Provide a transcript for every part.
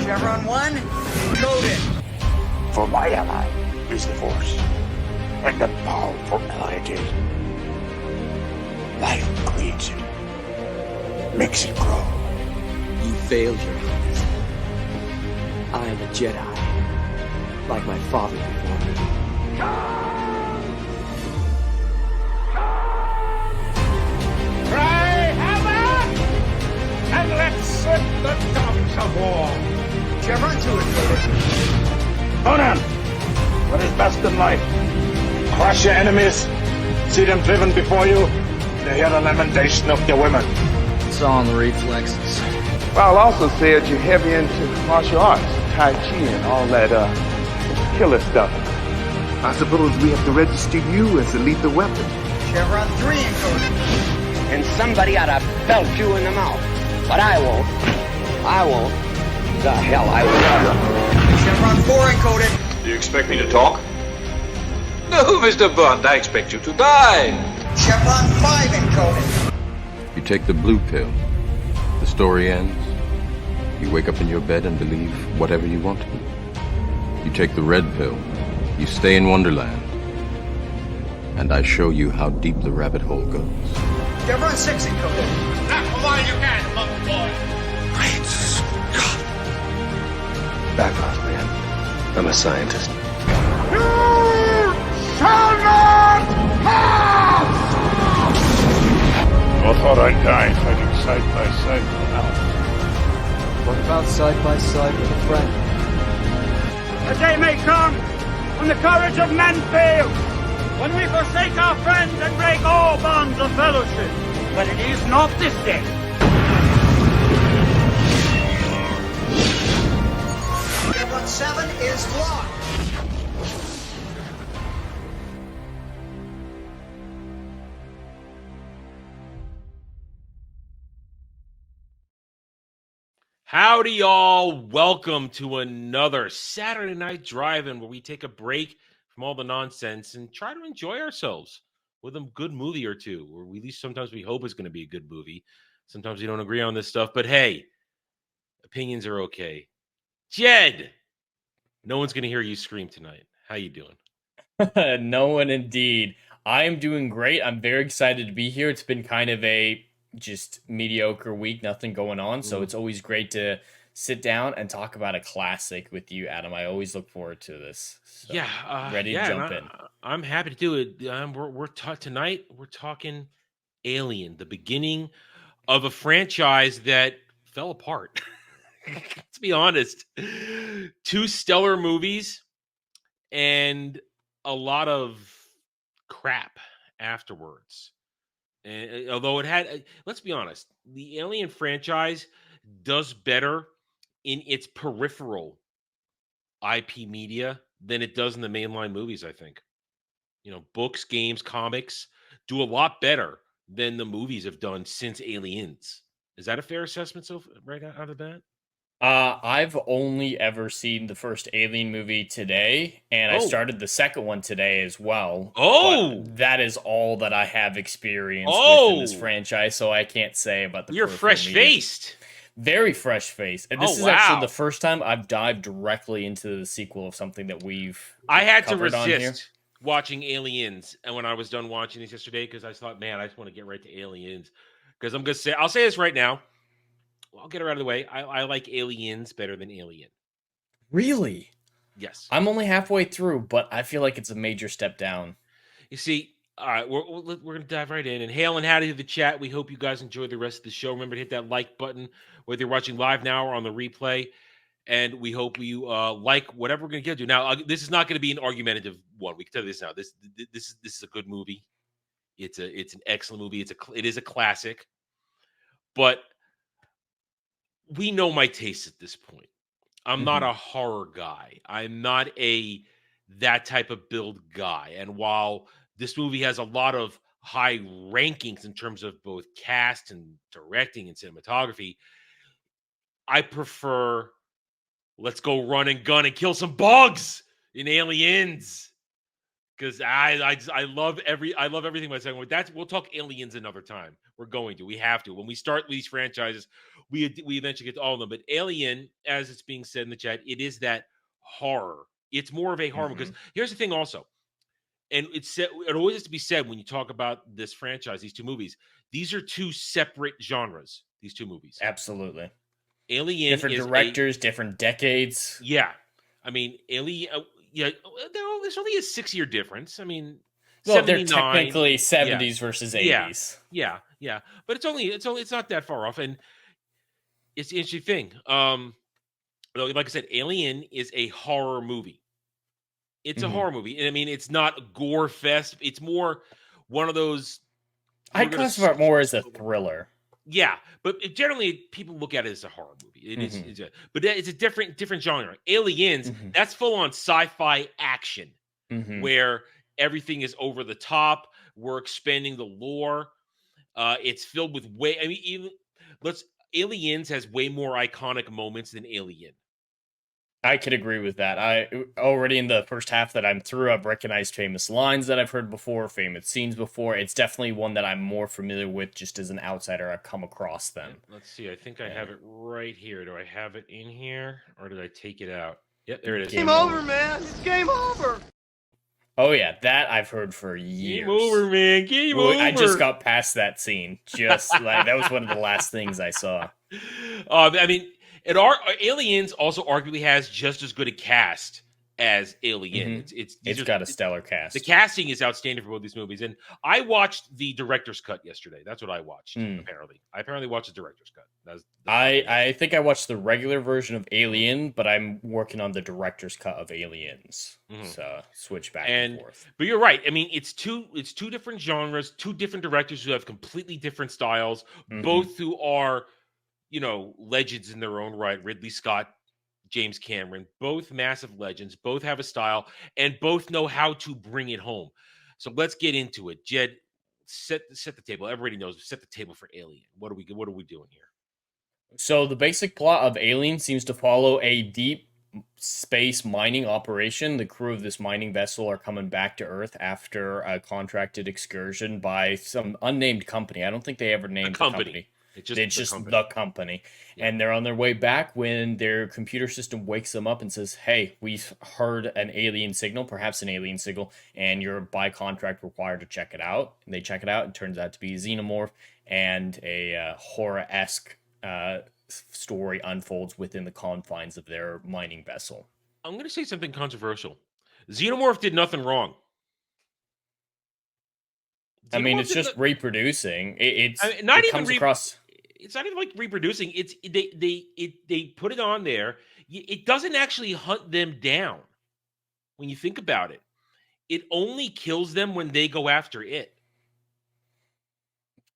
Chevron 1, coded. For my ally is the Force, and the powerful ally it is. Life creates it, makes it grow. You failed your Highness. I am a Jedi, like my father before me. Cry havoc, and let's set the dogs of war. Chevron 2 encoded. Conan, what is best in life? Crush your enemies, see them driven before you, to hear the lamentation of your women. It's all in the reflexes. I'll also say that you're heavy into martial arts, Tai Chi and all that, killer stuff. I suppose we have to register you as a lethal weapon. Chevron 3 encoded. And somebody ought to belt you in the mouth. But I won't. I won't. The hell I will. Chevron 4 encoded. Do you expect me to talk? No, Mr. Bond, I expect you to die. Chevron 5 encoded. You take the blue pill. The story ends. You wake up in your bed and believe whatever you want to. You take the red pill. You stay in Wonderland. And I show you how deep the rabbit hole goes. Chevron 6 encoded. Not for while you can, monkey boy. Great Scott. Back off, man. I'm a scientist. You shall not pass! I thought I'd die fighting side by side with an elf. What about side by side with a friend? A day may come when the courage of men fails, when we forsake our friends and break all bonds of fellowship. But it is not this day. Chevron 7 is locked. Howdy, y'all. Welcome to another Saturday Night Drive-In where we take a break from all the nonsense and try to enjoy ourselves with a good movie or two, or at least sometimes we hope it's going to be a good movie. Sometimes we don't agree on this stuff, but hey, opinions are okay. Jed, no one's going to hear you scream tonight. How you doing? No one indeed. I am doing great. I'm very excited to be here. It's been kind of a just mediocre week, nothing going on. So it's always great to sit down and talk about a classic with you, Adam. I always look forward to this. So, ready to jump in. I'm happy to do it. Tonight we're talking Alien, the beginning of a franchise that fell apart. Let's be honest. 2 stellar movies and a lot of crap afterwards. And although it had, let's be honest, the Alien franchise does better in its peripheral IP media than it does in the mainline movies, I think. You know, books, games, comics do a lot better than the movies have done since Aliens. Is that a fair assessment right out of the bat? I've only ever seen the first Alien movie today, and I started the second one today as well. But that is all that I have experienced within this franchise, so I can't say about the. You're fresh-faced. Very fresh-faced, and this is actually the first time I've dived directly into the sequel of something that we've. I had to resist watching Aliens, and when I was done watching this yesterday, because I thought, man, I just want to get right to Aliens, because I'll say this right now. I'll get it out of the way. I like Aliens better than Alien. Really? Yes. I'm only halfway through, but I feel like it's a major step down. You see, all right, we're going to dive right in. And hail and howdy to the chat. We hope you guys enjoy the rest of the show. Remember to hit that like button, whether you're watching live now or on the replay. And we hope you like whatever we're going to get to. Now, this is not going to be an argumentative one. We can tell you this now. This is a good movie. It's an excellent movie. It is a classic. But we know my taste at this point. I'm not a horror guy. I'm not that type of build guy. And while this movie has a lot of high rankings in terms of both cast and directing and cinematography, I prefer let's go run and gun and kill some bugs in Aliens. because I love everything about second one. We'll talk Aliens another time. We have to when we start these franchises. We eventually get to all of them, but Alien, as it's being said in the chat, it is that horror. It's more of a horror because here's the thing also, and it always has to be said when you talk about this franchise, these two movies, these are two separate genres. These two movies, Absolutely. Alien, different directors, different decades. Yeah, I mean, Alien. Yeah, there's only a 6-year difference. I mean, well, they're technically 70s versus 80s. Yeah, but it's not that far off, and it's the interesting thing. Like I said, Alien is a horror movie. It's a horror movie, and I mean, it's not a gore fest. It's more one of those. I classify it more as a thriller. Yeah, but generally people look at it as a horror movie. It is, but it's a different genre. Aliens, that's full on sci-fi action, where everything is over the top. We're expanding the lore. It's filled with Aliens has way more iconic moments than Alien. I could agree with that. I already in the first half that I'm through, I've recognized famous lines that I've heard before, famous scenes before. It's definitely one that I'm more familiar with just as an outsider. I've come across them. Let's see. I think I have it right here. Do I have it in here or did I take it out? Yep, there it is. Game over, man. It's game over. Oh, yeah. That I've heard for years. Game over, man. Game over. I just got past that scene. Just like that was one of the last things I saw. I mean, Aliens also arguably has just as good a cast as Alien. It's got a stellar cast. The casting is outstanding for both these movies. And I watched the director's cut yesterday. That's what I watched, apparently. I apparently watched the director's cut. I think I watched the regular version of Alien, but I'm working on the director's cut of Aliens. So switch back and forth. But you're right. I mean, it's two different genres, two different directors who have completely different styles, both who are legends in their own right. Ridley Scott, James Cameron, both massive legends, both have a style, and both know how to bring it home. So let's get into it. Jed, set the table. Everybody knows. Set the table for Alien. What are we doing here? So the basic plot of Alien seems to follow a deep space mining operation. The crew of this mining vessel are coming back to Earth after a contracted excursion by some unnamed company. I don't think they ever named the company. It's just the company. Yeah. And they're on their way back when their computer system wakes them up and says, hey, we've heard an alien signal, perhaps an alien signal, and you're by contract required to check it out. And they check it out. It turns out to be a xenomorph, and a horror-esque story unfolds within the confines of their mining vessel. I'm going to say something controversial. Xenomorph did nothing wrong. I mean, it's just reproducing. It comes across. It's not even like reproducing. It's they put it on there. It doesn't actually hunt them down. When you think about it, it only kills them when they go after it.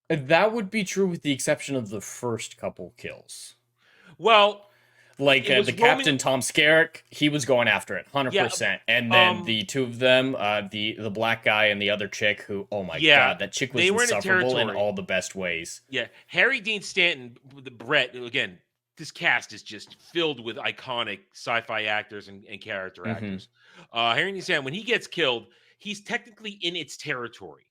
That would be true with the exception of the first couple kills. Well, like the Captain Tom Skerritt, he was going after it 100%. And then the two of them, the black guy and the other chick who, oh my God, that chick was insufferable in all the best ways. Yeah. Harry Dean Stanton, Brett, again, this cast is just filled with iconic sci-fi actors and character actors. Harry Dean Stanton, when he gets killed, he's technically in its territory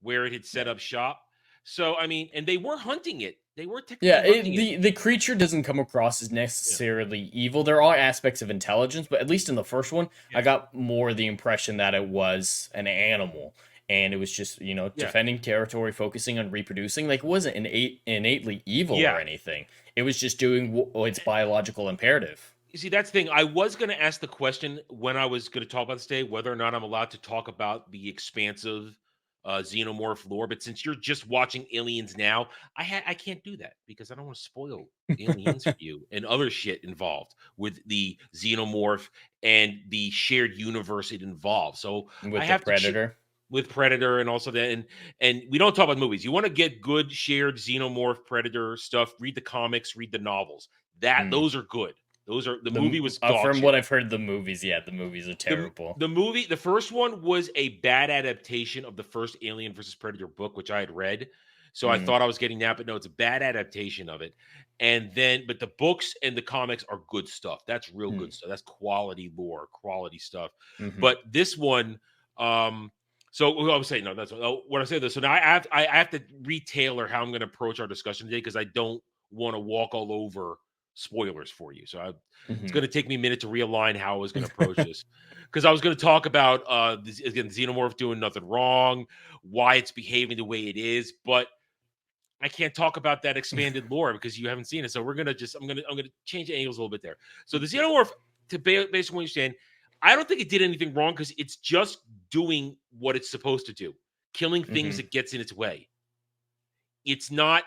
where it had set up shop. So, I mean, and they were hunting it. They were technically the creature doesn't come across as necessarily evil. There are aspects of intelligence, but at least in the first one, I got more the impression that it was an animal. And it was just, defending territory, focusing on reproducing. Like, it wasn't innately evil or anything. It was just doing its biological imperative. You see, that's the thing. I was going to ask the question when I was going to talk about this today, whether or not I'm allowed to talk about the expansive xenomorph lore, but since you're just watching Aliens now, I can't do that because I don't want to spoil Aliens for you and other shit involved with the xenomorph and the shared universe it involves. So with I have Predator. With Predator and also that, and we don't talk about movies. You want to get good shared xenomorph Predator stuff, read the comics, read the novels. Those are good. The movie was from what I've heard, the movies are terrible. The first one was a bad adaptation of the first Alien versus Predator book, which I had read. So I thought I was getting that, but no, it's a bad adaptation of it. But the books and the comics are good stuff. That's real good stuff. That's quality lore, quality stuff. But this one, So I was saying no. That's what I say. This. So now I have to retailer how I'm going to approach our discussion today because I don't want to walk all over spoilers for you. So it's going to take me a minute to realign how I was going to approach this because I was going to talk about again Xenomorph doing nothing wrong, why it's behaving the way it is, but I can't talk about that expanded lore because you haven't seen it. So we're gonna I'm gonna change the angles a little bit there. So the Xenomorph, to basically understand, I don't think it did anything wrong because it's just doing what it's supposed to do, killing things that gets in its way. It's not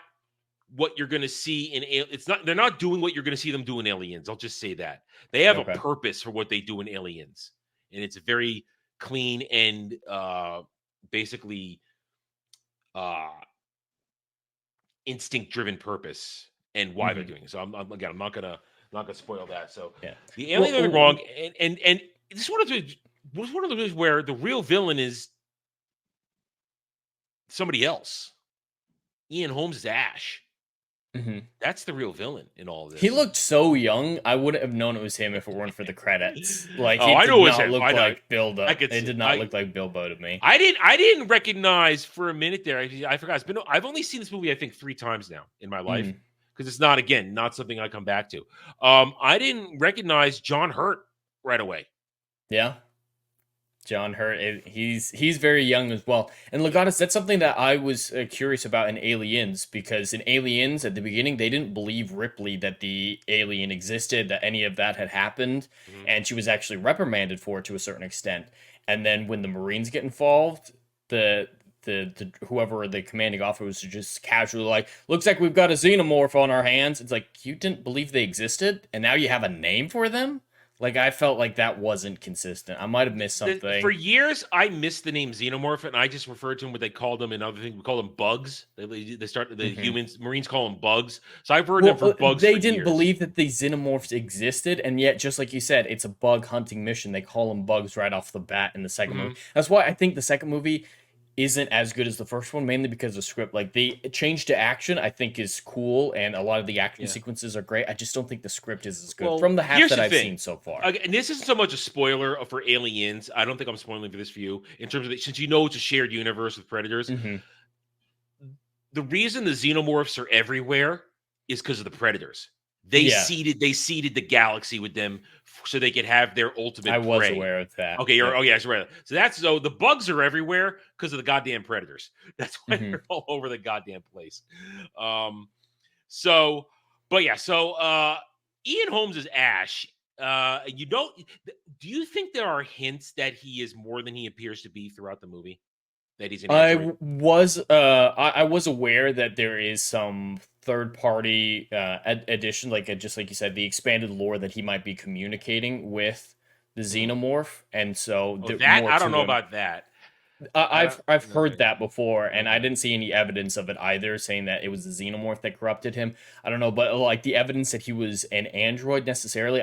what you're gonna see in it's not. They're not doing what you're gonna see them do in Aliens. I'll just say that they have a purpose for what they do in Aliens, and it's a very clean and basically instinct driven purpose and why they're doing it. So I'm not gonna spoil that. So the aliens are wrong, and this is one of those where the real villain is somebody else. Ian Holmes is Ash. That's the real villain in all of this. He looked so young. I wouldn't have known it was him if it weren't for the credits. Like, I know it was him. Look like Bilbo. It did not look like Bilbo to me. I didn't recognize for a minute there. I forgot. I've only seen this movie I think 3 times now in my life because it's not something I come back to. I didn't recognize John Hurt right away. Yeah. John Hurt, he's very young as well. And Legatus, that's something that I was curious about in Aliens, because in Aliens, at the beginning, they didn't believe Ripley that the alien existed, that any of that had happened, and she was actually reprimanded for it to a certain extent. And then when the Marines get involved, the whoever the commanding officer was just casually like, looks like we've got a xenomorph on our hands. It's like, you didn't believe they existed, and now you have a name for them? Like, I felt like that wasn't consistent. I might have missed something. For years, I missed the name xenomorph, and I just referred to them what they called them in other things. We call them bugs. They start the humans, Marines call them bugs. So I've heard them for bugs. They didn't believe that the xenomorphs existed, and yet, just like you said, it's a bug hunting mission. They call them bugs right off the bat in the second movie. That's why I think the second movie isn't as good as the first one, mainly because the script, like the change to action, I think is cool, and a lot of the action sequences are great. I just don't think the script is as good from the half that I've seen so far. And this isn't so much a spoiler for Aliens. I don't think I'm spoiling for this for you in terms of since you know it's a shared universe with Predators. The reason the xenomorphs are everywhere is because of the Predators. They seeded the galaxy with them so they could have their ultimate I was prey. aware of that. Okay, so the bugs are everywhere because of the goddamn Predators. That's why they're all over the goddamn place. So Ian Holmes is Ash. Do you think there are hints that he is more than he appears to be throughout the movie? That he's an android? I was aware that there is some third-party addition, just like you said, the expanded lore that he might be communicating with the xenomorph, and so I don't know about that. I've heard that before, and I didn't see any evidence of it either, saying that it was the xenomorph that corrupted him. I don't know, but like the evidence that he was an android necessarily,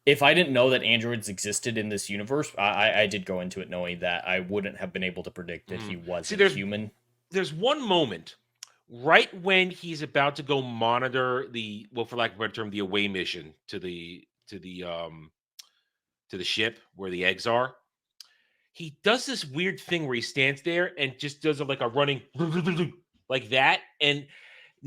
if I didn't know that androids existed in this universe, I did go into it knowing that I wouldn't have been able to predict that he was human. There's one moment right when he's about to go monitor for lack of a better term, the away mission to the ship where the eggs are. He does this weird thing where he stands there and just does like a running like that. And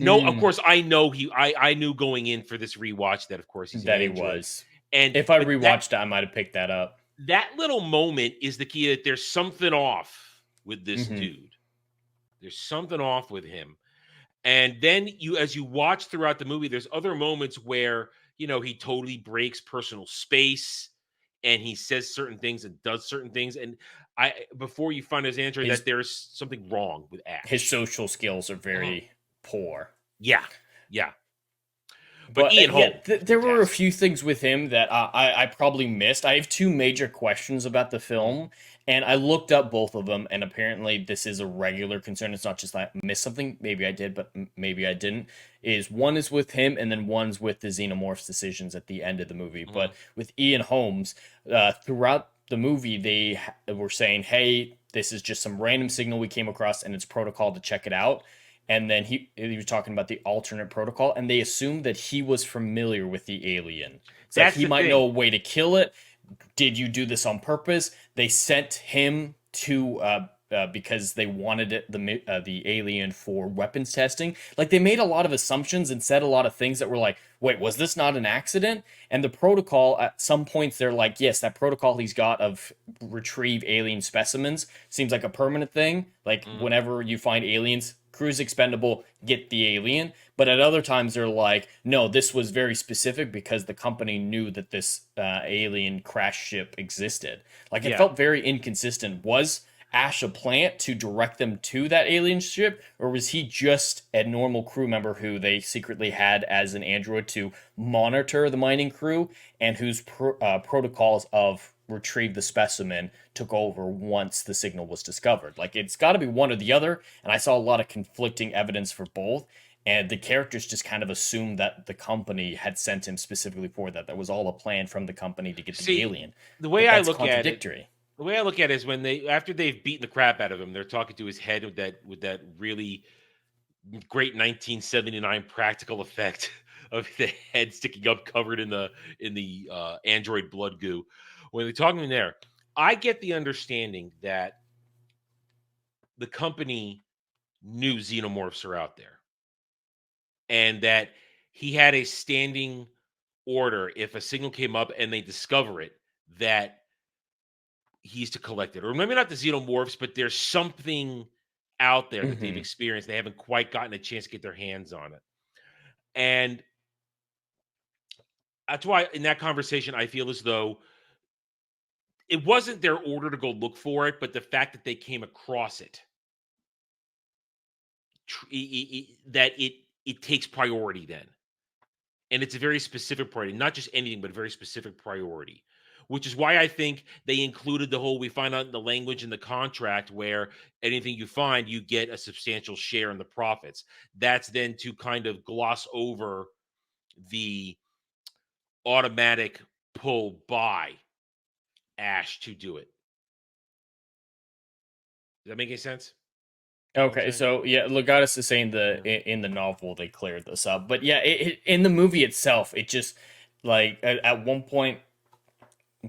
of course, I know I knew going in for this rewatch that of course he was. And if I rewatched it, I might have picked that up. That little moment is the key that there's something off with this dude. There's something off with him. And then as you watch throughout the movie, there's other moments where, he totally breaks personal space and he says certain things and does certain things. And before you find his answer, that there's something wrong with Ash. His social skills are very poor. Yeah. But Ian Holmes, there were a few things with him that I probably missed. I have 2 major questions about the film, and I looked up both of them, and apparently this is a regular concern. It's not just I missed something. Maybe I did, but maybe I didn't. One is with him, and then one's with the xenomorph's decisions at the end of the movie. But with Ian Holmes, throughout the movie, they were saying, hey, this is just some random signal we came across, and it's protocol to check it out. And then he was talking about the alternate protocol, and they assumed that he was familiar with the alien. So he might know a way to kill it. did you do this on purpose? They sent him to because they wanted the alien for weapons testing. Like, they made a lot of assumptions and said a lot of things that were like, wait, was this not an accident? And the protocol, at some points, they're like, yes, that protocol he's got of retrieve alien specimens seems like a permanent thing. Like, whenever you find aliens, crew's expendable, get the alien. But at other times, they're like, no, this was very specific because the company knew that this alien crash ship existed. Like, it felt very inconsistent. Was Ash a plant to direct them to that alien ship, or was he just a normal crew member who they secretly had as an android to monitor the mining crew, and whose protocols of retrieve the specimen took over once the signal was discovered? Like, it's got to be one or the other, and I saw a lot of conflicting evidence for both, and the characters just kind of assumed that the company had sent him specifically for that. That was all a plan from the company to get the alien. The way I look at it, is when after they've beaten the crap out of him, they're talking to his head with that really great 1979 practical effect of the head sticking up, covered in the android blood goo. When they're talking there, I get the understanding that the company knew xenomorphs are out there, and that he had a standing order if a signal came up and they discover it, that he's to collect it. Or maybe not the xenomorphs, but there's something out there that they've experienced. They haven't quite gotten a chance to get their hands on it. And that's why in that conversation, I feel as though it wasn't their order to go look for it, but the fact that they came across it, that it takes priority then. And it's a very specific priority, not just anything, but a very specific priority. Which is why I think they included the whole, we find out in the language in the contract where anything you find, you get a substantial share in the profits. That's then to kind of gloss over the automatic pull by Ash to do it. Does that make any sense? Okay, so yeah, Legatus is saying in the novel they cleared this up, but yeah, in the movie itself, it just like at one point,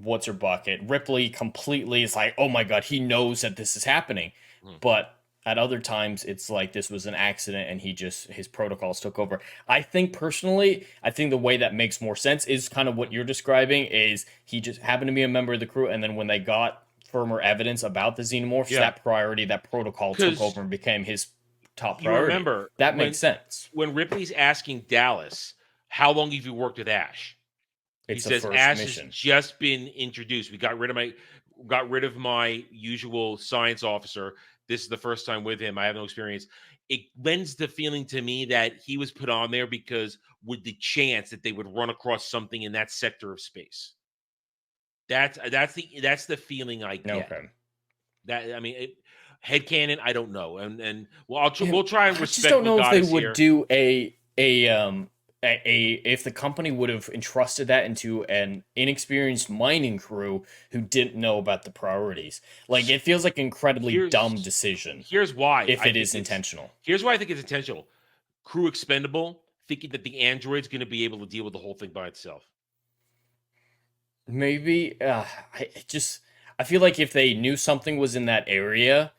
what's her bucket? Ripley completely is like, oh my god, he knows that this is happening, but at other times it's like this was an accident and his protocols took over. I think personally, the way that makes more sense is kind of what you're describing. Is he just happened to be a member of the crew, and then when they got firmer evidence about the xenomorphs, that protocol took over and became his top priority. You remember that makes sense. When Ripley's asking Dallas, how long have you worked with Ash? He says Ash has just been introduced. We got rid of my usual science officer. This is the first time with him. I have no experience. It lends the feeling to me that he was put on there because with the chance that they would run across something in that sector of space. That's the feeling I get. Okay. That, I mean, headcanon, I don't know, and we'll try and respect. I just don't know if they would do if the company would have entrusted that into an inexperienced mining crew who didn't know about the priorities. Like, it feels like an incredibly dumb decision. Here's why. If it is intentional. Here's why I think it's intentional. Crew expendable, thinking that the android's going to be able to deal with the whole thing by itself. Maybe. I feel like if they knew something was in that area,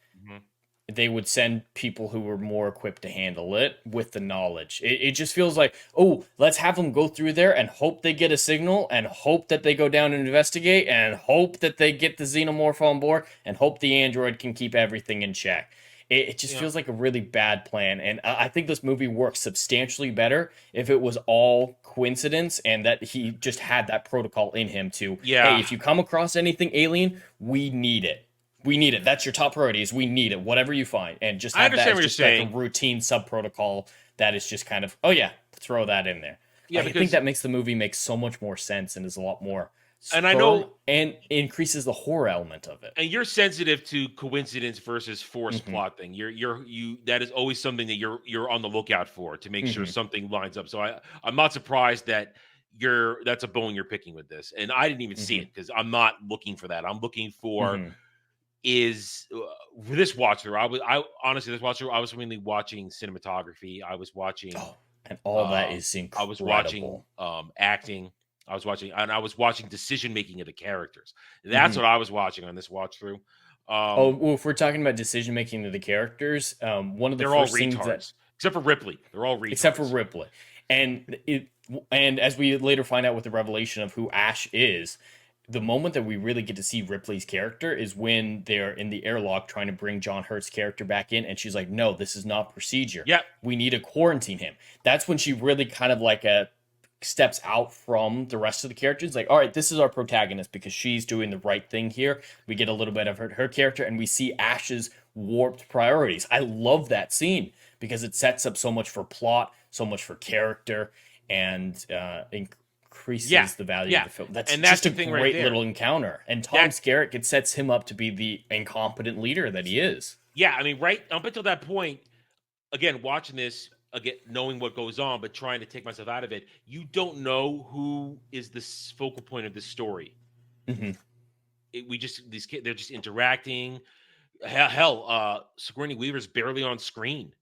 they would send people who were more equipped to handle it with the knowledge. It just feels like, oh, let's have them go through there and hope they get a signal and hope that they go down and investigate and hope that they get the xenomorph on board and hope the android can keep everything in check. It just feels like a really bad plan. And I think this movie works substantially better if it was all coincidence and that he just had that protocol in him to, hey, if you come across anything alien, we need it. We need it. That's your top priorities. We need it. Whatever you find. And just have that as just like a routine sub-protocol that is just kind of, oh yeah, throw that in there. Yeah, I think that makes the movie make so much more sense and is a lot more and I know and increases the horror element of it. And you're sensitive to coincidence versus forced plot thing. You that is always something that you're on the lookout for to make sure something lines up. So I'm not surprised that that's a bone you're picking with this. And I didn't even see it because I'm not looking for that. I'm looking for is this watch through. I honestly, this watch through, I was mainly watching cinematography. I was watching and all that is incredible. I was watching acting. I was watching decision making of the characters. That's what I was watching on this watch through. Well, if we're talking about decision making of the characters, one of the they're all first things that, retards, except for Ripley. They're all retards. except for Ripley, and as we later find out with the revelation of who Ash is, the moment that we really get to see Ripley's character is when they're in the airlock trying to bring John Hurt's character back in, and she's like, "No, this is not procedure. Yeah, we need to quarantine him." That's when she really kind of like steps out from the rest of the characters. Like, all right, this is our protagonist because she's doing the right thing here. We get a little bit of her character, and we see Ash's warped priorities. I love that scene because it sets up so much for plot, so much for character, and increases the value of the film. That's just a great little encounter. And Tom Skerritt, it sets him up to be the incompetent leader that he is. Yeah, I mean, right up until that point, again, watching this, again, knowing what goes on, but trying to take myself out of it, you don't know who is the focal point of this story. They're just interacting. Hell, Sigourney Weaver's barely on screen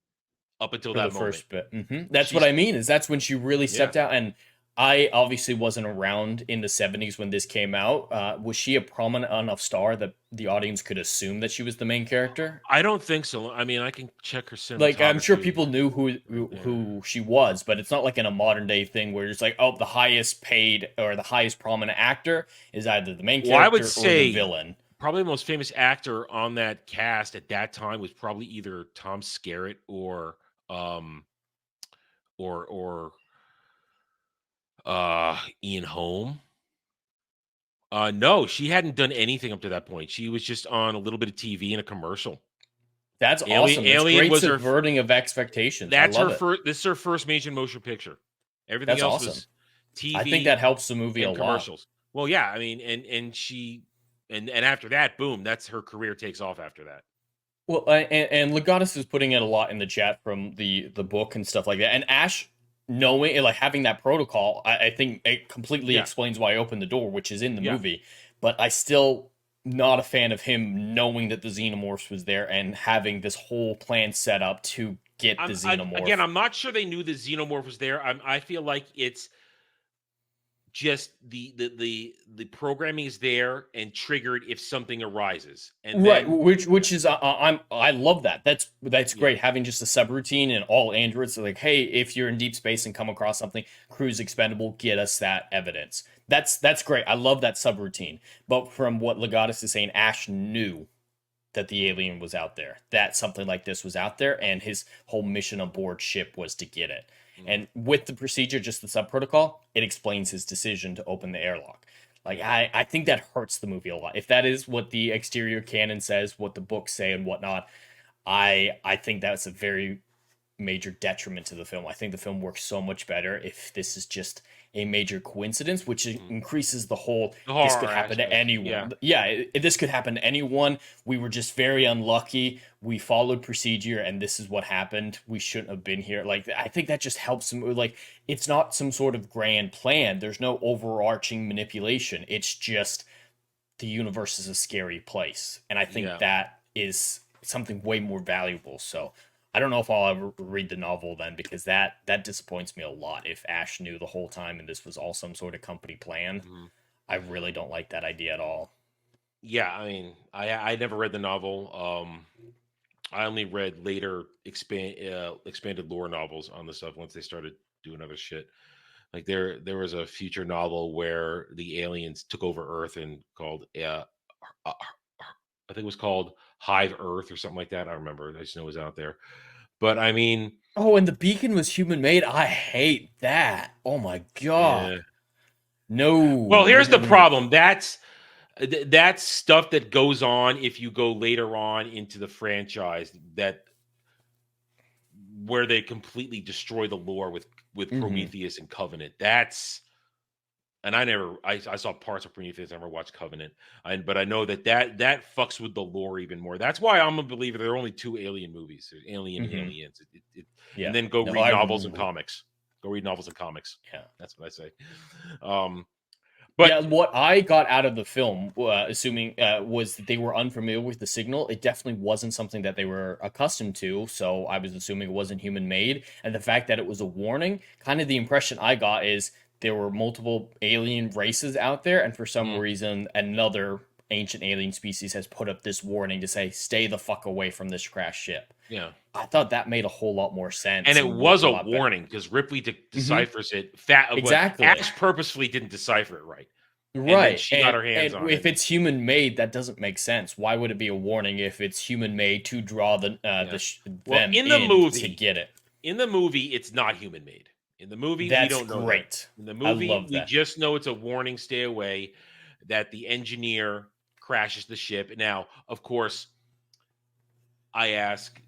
up until that moment. First bit. That's what I mean. Is that's when she really stepped out. And I obviously wasn't around in the 70s when this came out. Was she a prominent enough star that the audience could assume that she was the main character? I don't think so. I mean, I can check her cinematography. Like, I'm sure people knew who she was, but it's not like in a modern day thing where it's like, oh, the highest paid or the highest prominent actor is either the main character or the villain. Probably the most famous actor on that cast at that time was probably either Tom Skerritt or Ian Holm. No, she hadn't done anything up to that point. She was just on a little bit of TV and a commercial. That's awesome. That's Alien great was subverting of expectations. That's her first. This is her first major motion picture. Everything else was TV. I think that helps the movie a lot. Commercials. Well, yeah. I mean, and after that, boom. That's her career takes off after that. Well, and Legatus is putting it a lot in the chat from the book and stuff like that. And Ash, knowing, like, having that protocol, I think it completely explains why I opened the door, which is in the movie. But I still not a fan of him knowing that the Xenomorphs was there and having this whole plan set up to get the Xenomorph. Again, I'm not sure they knew the Xenomorph was there. I feel like it's just the programming is there and triggered if something arises. And right, which is I love that. That's great, having just a subroutine and all androids are like, hey, if you're in deep space and come across something, crew's expendable, get us that evidence. That's great. I love that subroutine. But from what Legatus is saying, Ash knew that the alien was out there, that something like this was out there, and his whole mission aboard ship was to get it. And with the procedure, just the sub-protocol, it explains his decision to open the airlock. Like, I think that hurts the movie a lot. If that is what the exterior canon says, what the books say and whatnot, I think that's a very major detriment to the film. I think the film works so much better if this is just a major coincidence, which increases the whole, this could happen to anyone. This could happen to anyone. We were just very unlucky. We followed procedure and this is what happened. We shouldn't have been here. Like, I think that just helps them. Like, it's not some sort of grand plan. There's no overarching manipulation. It's just the universe is a scary place. And I think that is something way more valuable. So I don't know if I'll ever read the novel then, because that disappoints me a lot. If Ash knew the whole time and this was all some sort of company plan, I really don't like that idea at all. Yeah, I mean, I never read the novel. I only read later expanded lore novels on the stuff once they started doing other shit. Like there was a future novel where the aliens took over Earth and called I think it was called Hive Earth or something like that. I remember. I just know it was out there. But I mean, oh, and the beacon was human made. I hate that. Oh my god. Yeah. No. Well, here's the problem. That's stuff that goes on if you go later on into the franchise, that where they completely destroy the lore with Prometheus and Covenant. That's, and I saw parts of Prometheus. I never watched Covenant, but I know that fucks with the lore even more. That's why I'm a believer there are only 2 Alien movies. There's Alien and Aliens. And then go read novels and comics. Go read novels and comics. Yeah, that's what I say. But what I got out of the film, assuming was that they were unfamiliar with the signal. It definitely wasn't something that they were accustomed to, so I was assuming it wasn't human made. And the fact that it was a warning, kind of the impression I got is there were multiple alien races out there, and for some reason, another ancient alien species has put up this warning to say, "Stay the fuck away from this crash ship." Yeah. I thought that made a whole lot more sense, And it was worked a lot better. warning because Ripley deciphers it. Exactly. Ash purposefully didn't decipher it right. And then Right. she got her hands on if it. it's human made, that doesn't make sense. Why would it be a warning if it's human made to draw them in the movie to get it? In the movie, it's not human made. In the movie, That's we don't know great. that. In the I movie, love we that. just know it's a warning, stay away, that the engineer crashes the ship. Now, of course, I ask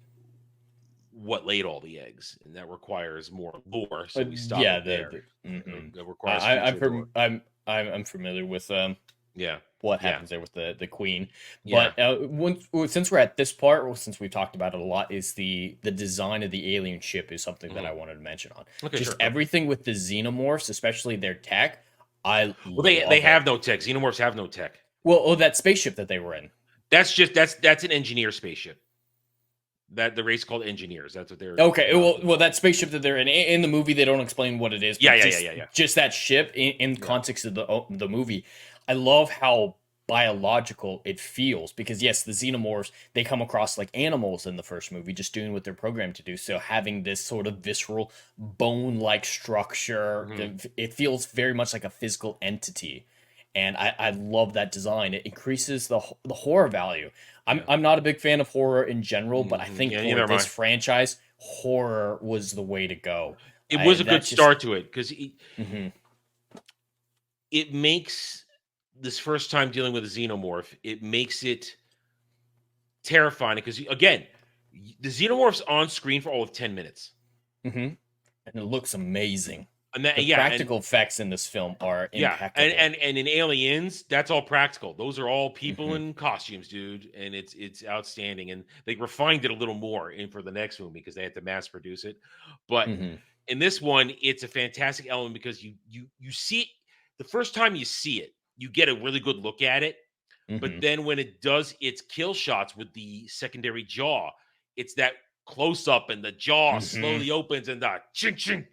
what laid all the eggs, and that requires more lore. So we stop there. That requires I'm familiar with yeah what happens there with the queen. Yeah. But since we're at this part, since we've talked about it a lot, is the design of the alien ship is something that I wanted to mention on. Okay, just sure. everything with the xenomorphs, especially their tech. They have no tech. Xenomorphs have no tech. Well, that spaceship that they were in. That's an engineer spaceship. That the race called engineers. That's what they're okay. Well, that spaceship that they're in the movie, they don't explain what it is. Yeah. Just that ship in context of the movie. I love how biological it feels because yes, the xenomorphs, they come across like animals in the first movie, just doing what they're programmed to do. So having this sort of visceral bone-like structure, it feels very much like a physical entity. And I love that design. It increases the horror value. I'm not a big fan of horror in general, but I think for this franchise, horror was the way to go. It was a good start to it because it makes this first time dealing with a xenomorph, it makes it terrifying because again, the xenomorph's on screen for all of 10 minutes. And it looks amazing. And that, the practical effects in this film are impeccable. And in Aliens, that's all practical. Those are all people in costumes, dude, and it's outstanding. And they refined it a little more for the next movie because they had to mass produce it. But in this one, it's a fantastic element because you see it the first time you see it, you get a really good look at it. But then when it does its kill shots with the secondary jaw, it's that close up and the jaw slowly opens and the ching ching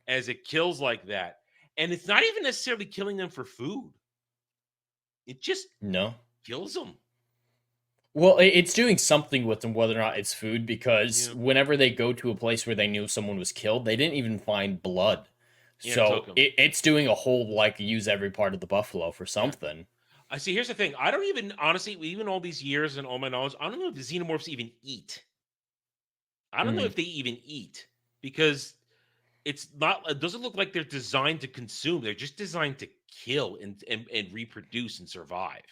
as it kills like that. And it's not even necessarily killing them for food. It just kills them. Well, it's doing something with them, whether or not it's food, because whenever they go to a place where they knew someone was killed, they didn't even find blood. So it's doing a whole, like, use every part of the buffalo for something. I see. Here's the thing. I don't even, honestly, even all these years and all my knowledge, I don't know if the xenomorphs even eat. I don't know if they even eat because it's not. It doesn't look like they're designed to consume. They're just designed to kill and reproduce and survive.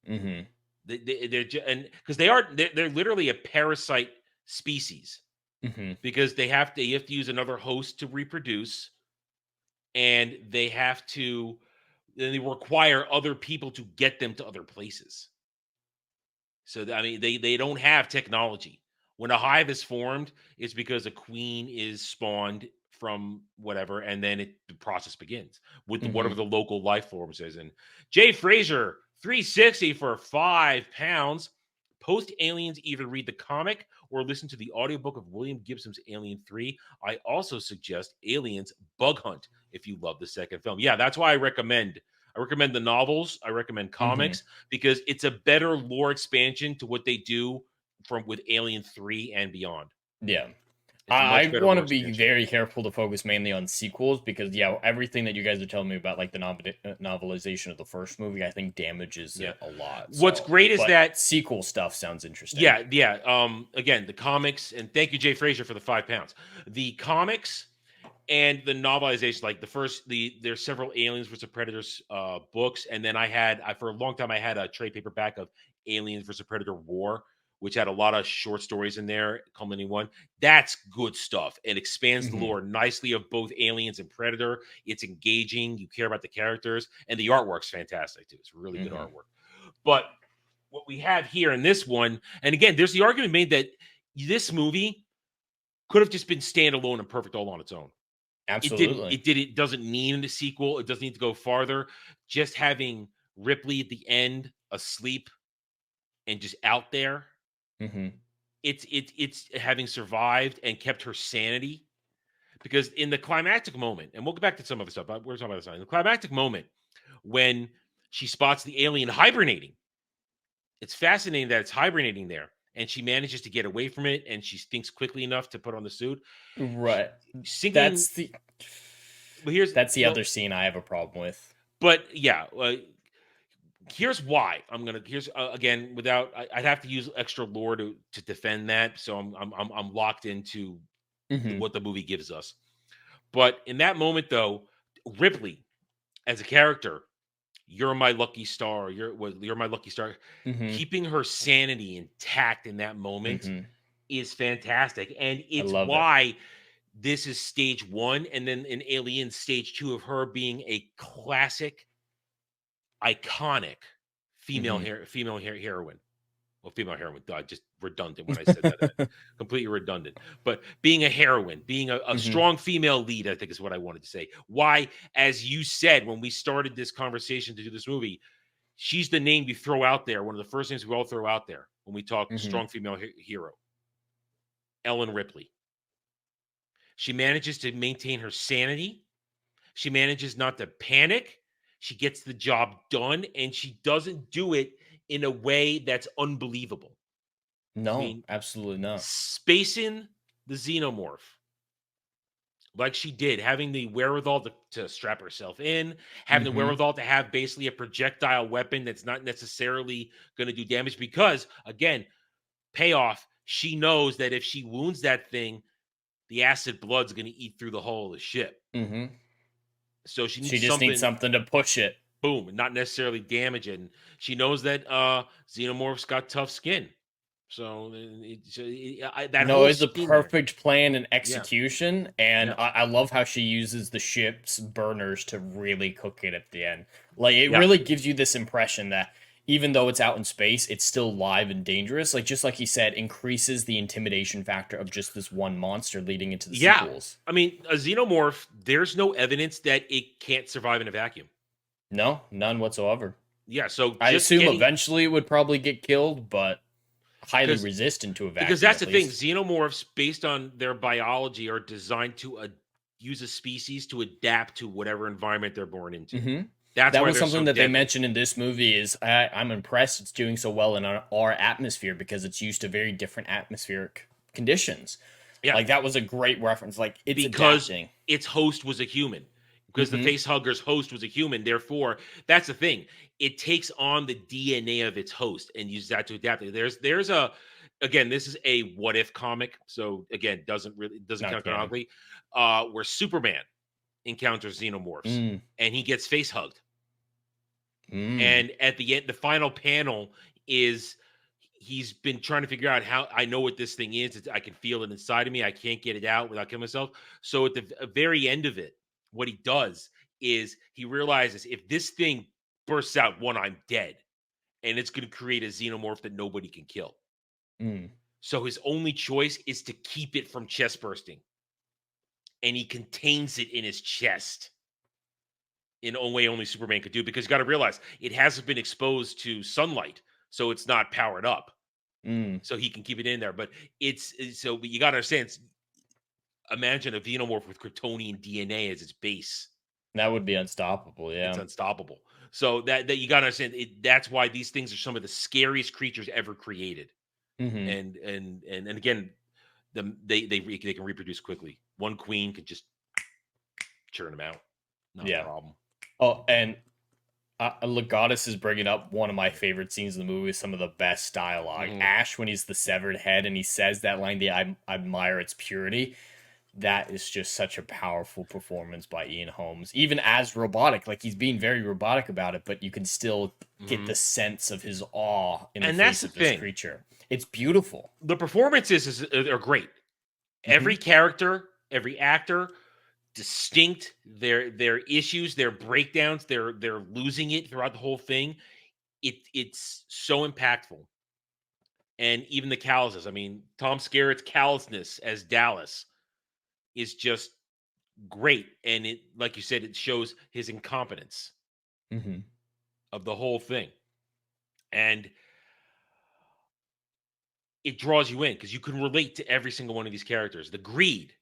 They're because they're literally a parasite species because you have to use another host to reproduce, and they require other people to get them to other places. So I mean, they don't have technology. When a hive is formed, it's because a queen is spawned from whatever, and then the process begins with whatever the local life forms is. And Jay Fraser, 360 for £5. Post Aliens, either read the comic or listen to the audiobook of William Gibson's Alien 3. I also suggest Aliens Bug Hunt if you love the second film. Yeah, that's why I recommend the novels. I recommend comics because it's a better lore expansion to what they do with Alien 3 and beyond. Yeah. I want to be very careful to focus mainly on sequels because, everything that you guys are telling me about, like the novelization of the first movie, I think damages it a lot. What's great is that sequel stuff sounds interesting. Yeah. Again, the comics, and thank you, Jay Fraser, for the £5. The comics and the novelization, like there's several Aliens vs. Predators books, and then for a long time I had a trade paperback of Aliens vs. Predator War, which had a lot of short stories in there, culminating one. That's good stuff. It expands the lore nicely of both Aliens and Predator. It's engaging. You care about the characters. And the artwork's fantastic, too. It's really good artwork. But what we have here in this one, and again, there's the argument made that this movie could have just been standalone and perfect all on its own. Absolutely. It doesn't need a sequel. It doesn't need to go farther. Just having Ripley at the end asleep and just out there. It's having survived and kept her sanity, because in the climactic moment, and we'll get back to some of the stuff, but we're talking about this. In the climactic moment, when she spots the alien hibernating, it's fascinating that it's hibernating there, and she manages to get away from it, and she thinks quickly enough to put on the suit. Right. Sinking. That's the Well, other scene I have a problem with. But yeah, here's why here's again, without I'd have to use extra lore to defend that. So I'm locked into what the movie gives us. But in that moment, though, Ripley as a character, you're my lucky star. You're my lucky star. Keeping her sanity intact in that moment is fantastic, and it's why this is stage 1, and then in Alien stage 2 of her being a classic, iconic female heroine. Well, female heroine, just redundant when I said that. Completely redundant. But being a heroine, being a strong female lead, I think is what I wanted to say. Why, as you said when we started this conversation to do this movie, she's the name you throw out there. One of the first names we all throw out there when we talk strong female hero. Ellen Ripley. She manages to maintain her sanity. She manages not to panic. She gets the job done, and she doesn't do it in a way that's unbelievable. No, absolutely not. Spacing the xenomorph like she did, having the wherewithal to strap herself in, having the wherewithal to have basically a projectile weapon that's not necessarily going to do damage because, again, payoff, she knows that if she wounds that thing, the acid blood's going to eat through the hull of the ship. So she needs something to push it. Boom, and not necessarily damage it. And she knows that xenomorphs got tough skin. So it's a perfect plan and execution, and I love how she uses the ship's burners to really cook it at the end. Like it really gives you this impression that even though it's out in space, it's still live and dangerous. Like just like he said, increases the intimidation factor of just this one monster leading into the sequels. I mean, a xenomorph, there's no evidence that it can't survive in a vacuum. No, none whatsoever. Yeah, so I assume eventually it would probably get killed, but highly resistant to a vacuum. Because that's the thing. Xenomorphs, based on their biology, are designed to use a species to adapt to whatever environment they're born into. That was something that they mentioned in this movie. Is I'm impressed it's doing so well in our atmosphere because it's used to very different atmospheric conditions. Yeah, like that was a great reference. Like it's adapting. Its host was a human. Because the facehugger's host was a human. Therefore, that's the thing. It takes on the DNA of its host and uses that to adapt it. There's a, again, this is a what if comic. So again, doesn't count canonically. Where Superman encounters xenomorphs and he gets face hugged. And at the end, the final panel is he's been trying to figure out how I know what this thing is. I can feel it inside of me. I can't get it out without killing myself. So at the very end of it, what he does is he realizes if this thing bursts out, I'm dead. And it's going to create a xenomorph that nobody can kill. So his only choice is to keep it from chest bursting. And he contains it in his chest in a way only Superman could do. Because you got to realize it hasn't been exposed to sunlight. So it's not powered up. So he can keep it in there. But but you got to understand, imagine a xenomorph with Kryptonian DNA as its base. That would be unstoppable. Yeah, it's unstoppable. So that you gotta understand. That's why these things are some of the scariest creatures ever created. And again, they can reproduce quickly. One queen could just churn them out. Not a problem. Oh, and Legatus is bringing up one of my favorite scenes in the movie. Some of the best dialogue. Ash, when he's the severed head and he says that line, I admire its purity. That is just such a powerful performance by Ian Holmes. Even as robotic, like he's being very robotic about it, but you can still get the sense of his awe in the face of this creature. It's beautiful. The performances are great. Every character, every actor, distinct. Their issues, their breakdowns, they're losing it throughout the whole thing. It's so impactful. And even the callousness. I mean, Tom Skerritt's callousness as Dallas is just great. And it, like you said, it shows his incompetence of the whole thing. And it draws you in because you can relate to every single one of these characters. The greed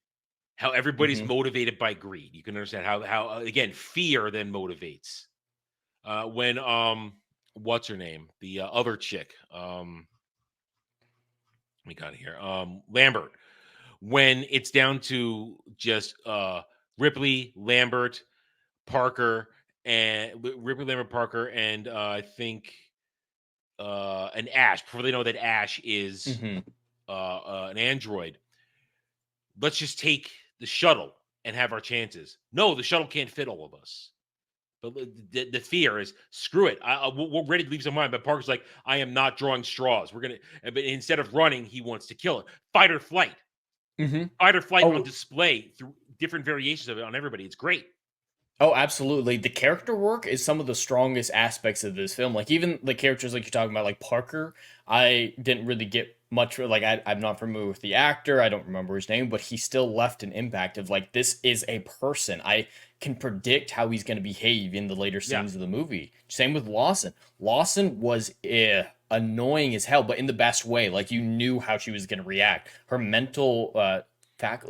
how everybody's motivated by greed. You can understand how again, fear then motivates. When what's her name? The other chick. We got it here. Lambert. When it's down to just Ripley, Lambert, Parker, and I think and Ash, before they know that Ash is an android. Let's just take the shuttle and have our chances. No, the shuttle can't fit all of us. But the fear is, screw it. We're ready to leave some mind. But Parker's like, I am not drawing straws. We're gonna. But instead of running, he wants to kill it. Fight or flight. Fight or flight on display through different variations of it on everybody. It's great. Oh, absolutely. The character work is some of the strongest aspects of this film. Like, even the characters like you're talking about, like Parker, I didn't really get much, like, I'm not familiar with the actor. I don't remember his name, but he still left an impact of, like, this is a person. I can predict how he's going to behave in the later scenes of the movie. Same with Lawson. Lawson was annoying as hell, but in the best way. Like, you knew how she was going to react. Her mental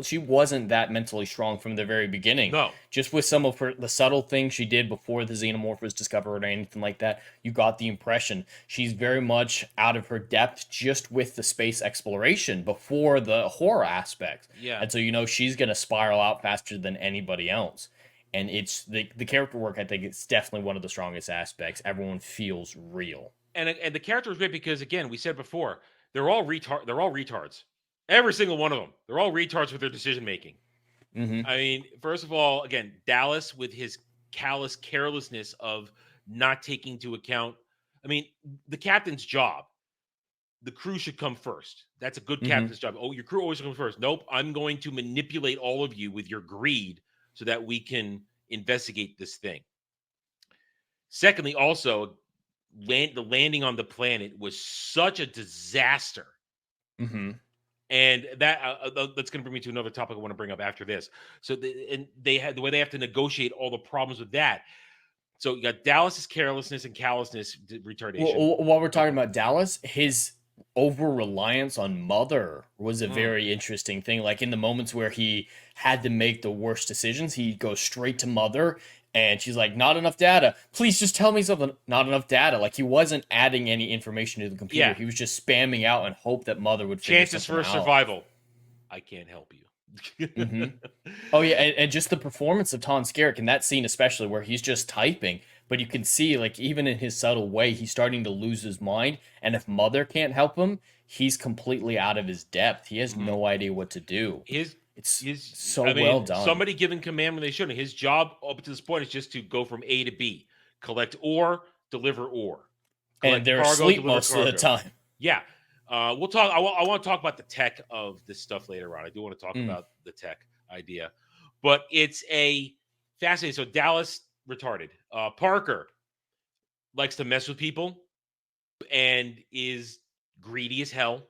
she wasn't that mentally strong from the very beginning. No. Just with some of the subtle things she did before the xenomorph was discovered or anything like that, you got the impression she's very much out of her depth just with the space exploration before the horror aspects. Yeah. And so, you know, she's going to spiral out faster than anybody else. And it's the character work, I think, it's definitely one of the strongest aspects. Everyone feels real. And the character was great because, again, we said before, they're all retards. Every single one of them. They're all retards with their decision making. I mean, first of all, again, Dallas with his callous carelessness of not taking into account. I mean, the captain's job. The crew should come first. That's a good captain's job. Oh, your crew always comes first. Nope, I'm going to manipulate all of you with your greed so that we can investigate this thing. Secondly, also, the landing on the planet was such a disaster. And that's going to bring me to another topic I want to bring up after this. So, they had the way they have to negotiate all the problems with that. So you got Dallas's carelessness and callousness, retardation. Well, while we're talking about Dallas, his over reliance on Mother was a very interesting thing. Like, in the moments where he had to make the worst decisions, he goes straight to Mother. And she's like, not enough data. Please just tell me something. Not enough data. Like, he wasn't adding any information to the computer. Yeah. He was just spamming out and hope that Mother would figure Chances for something out. survival. I can't help you. Oh, yeah. And just the performance of Tom Skerritt in that scene, especially where he's just typing. But you can see, like, even in his subtle way, he's starting to lose his mind. And if Mother can't help him, he's completely out of his depth. He has no idea what to do. It's so well done. Somebody giving command when they shouldn't. His job up to this point is just to go from A to B, collect ore, deliver ore. And they're asleep most of the time. Yeah. We'll talk. I want to talk about the tech of this stuff later on. I do want to talk about the tech idea. But it's a fascinating. So Dallas, retarded. Parker likes to mess with people and is greedy as hell.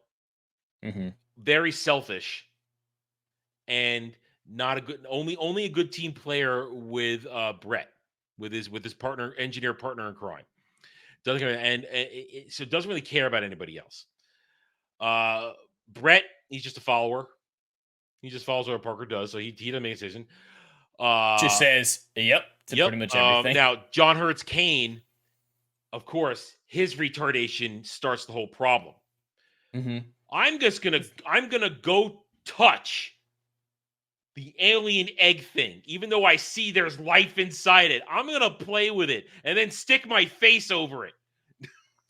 Very selfish. And not a good, only a good team player with Brett, with his partner, engineer partner in crime. So doesn't really care about anybody else. Brett, he's just a follower. He just follows what Parker does, so he doesn't make a decision. Just says yep to pretty much everything. Now, John Hurt's Kane, of course, his retardation starts the whole problem. I'm gonna go touch the alien egg thing, even though I see there's life inside it. I'm going to play with it and then stick my face over it.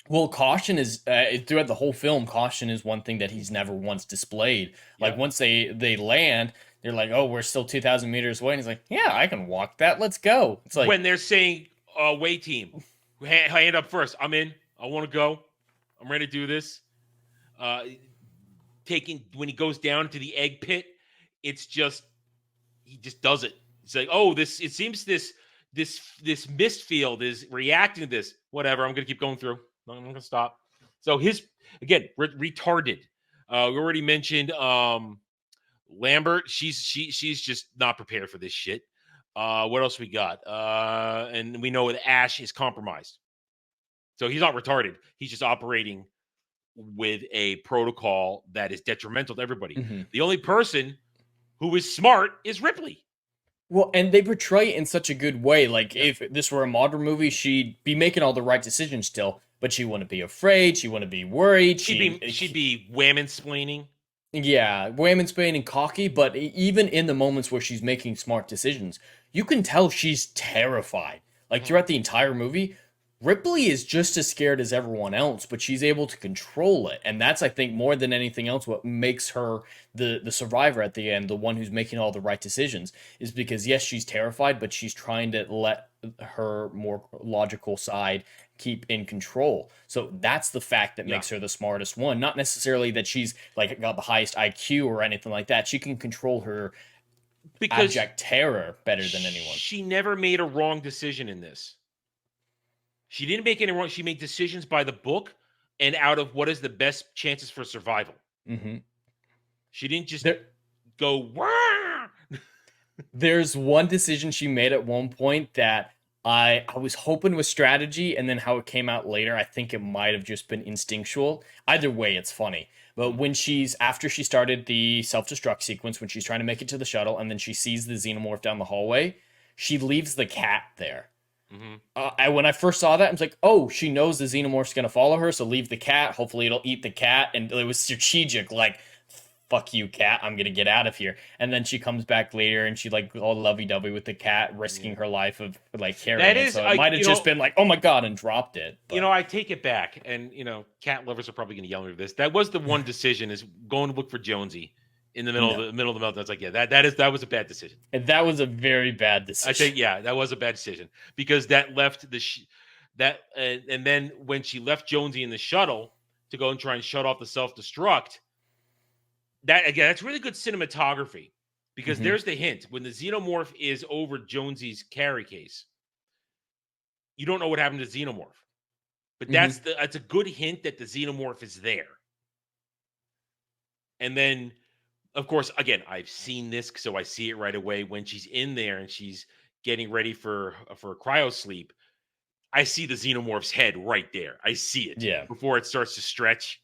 Well, caution is, throughout the whole film, caution is one thing that he's never once displayed. Like, once they land, they're like, oh, we're still 2,000 meters away. And he's like, yeah, I can walk that. Let's go. It's like, when they're saying, away team, hand up first. I'm in. I want to go. I'm ready to do this. When he goes down to the egg pit, it's just, he just does it. It's like, oh, it seems this mist field is reacting to this. Whatever, I'm gonna keep going through. I'm gonna stop. So again, retarded. We already mentioned Lambert. She's just not prepared for this shit. What else we got? And we know that Ash is compromised. So he's not retarded. He's just operating with a protocol that is detrimental to everybody. The only person who is smart is Ripley. Well, and they portray it in such a good way. Like, if this were a modern movie, she'd be making all the right decisions still, but she wouldn't be afraid. She wouldn't be worried. She'd be whammon-splaining. Yeah, whammon-splaining and cocky, but even in the moments where she's making smart decisions, you can tell she's terrified. Like, throughout the entire movie, Ripley is just as scared as everyone else, but she's able to control it. And that's, I think, more than anything else, what makes her the survivor at the end, the one who's making all the right decisions, is because, yes, she's terrified, but she's trying to let her more logical side keep in control. So that's the fact that makes her the smartest one. Not necessarily that she's like got the highest IQ or anything like that. She can control her abject terror better than anyone. She never made a wrong decision in this. She didn't make any wrong. She made decisions by the book and out of what is the best chances for survival. Mm-hmm. She didn't just go, wah! There's one decision she made at one point that I was hoping was strategy, and then how it came out later, I think it might have just been instinctual. Either way, it's funny. But when after she started the self-destruct sequence, when she's trying to make it to the shuttle, and then she sees the xenomorph down the hallway, she leaves the cat there. Mm-hmm. When I first saw that, I was like, oh, she knows the xenomorph's going to follow her, so leave the cat. Hopefully it'll eat the cat. And it was strategic, like, fuck you, cat, I'm going to get out of here. And then she comes back later, and she, like, all lovey-dovey with the cat, risking her life of, like, carrying it. So it might have just been like, oh my god, and dropped it. But. I take it back. And, cat lovers are probably going to yell at this. That was the one decision, is going to look for Jonesy. In the middle of the meltdown, it's like, that was a bad decision. And that was a very bad decision. I think, that was a bad decision because that left and then when she left Jonesy in the shuttle to go and try and shut off the self-destruct, that's really good cinematography because there's the hint when the xenomorph is over Jonesy's carry case. You don't know what happened to the xenomorph, but that's a good hint that the xenomorph is there, and then. Of course, again, I've seen this, so I see it right away. When she's in there and she's getting ready for cryo sleep, I see the xenomorph's head right there. I see it before it starts to stretch.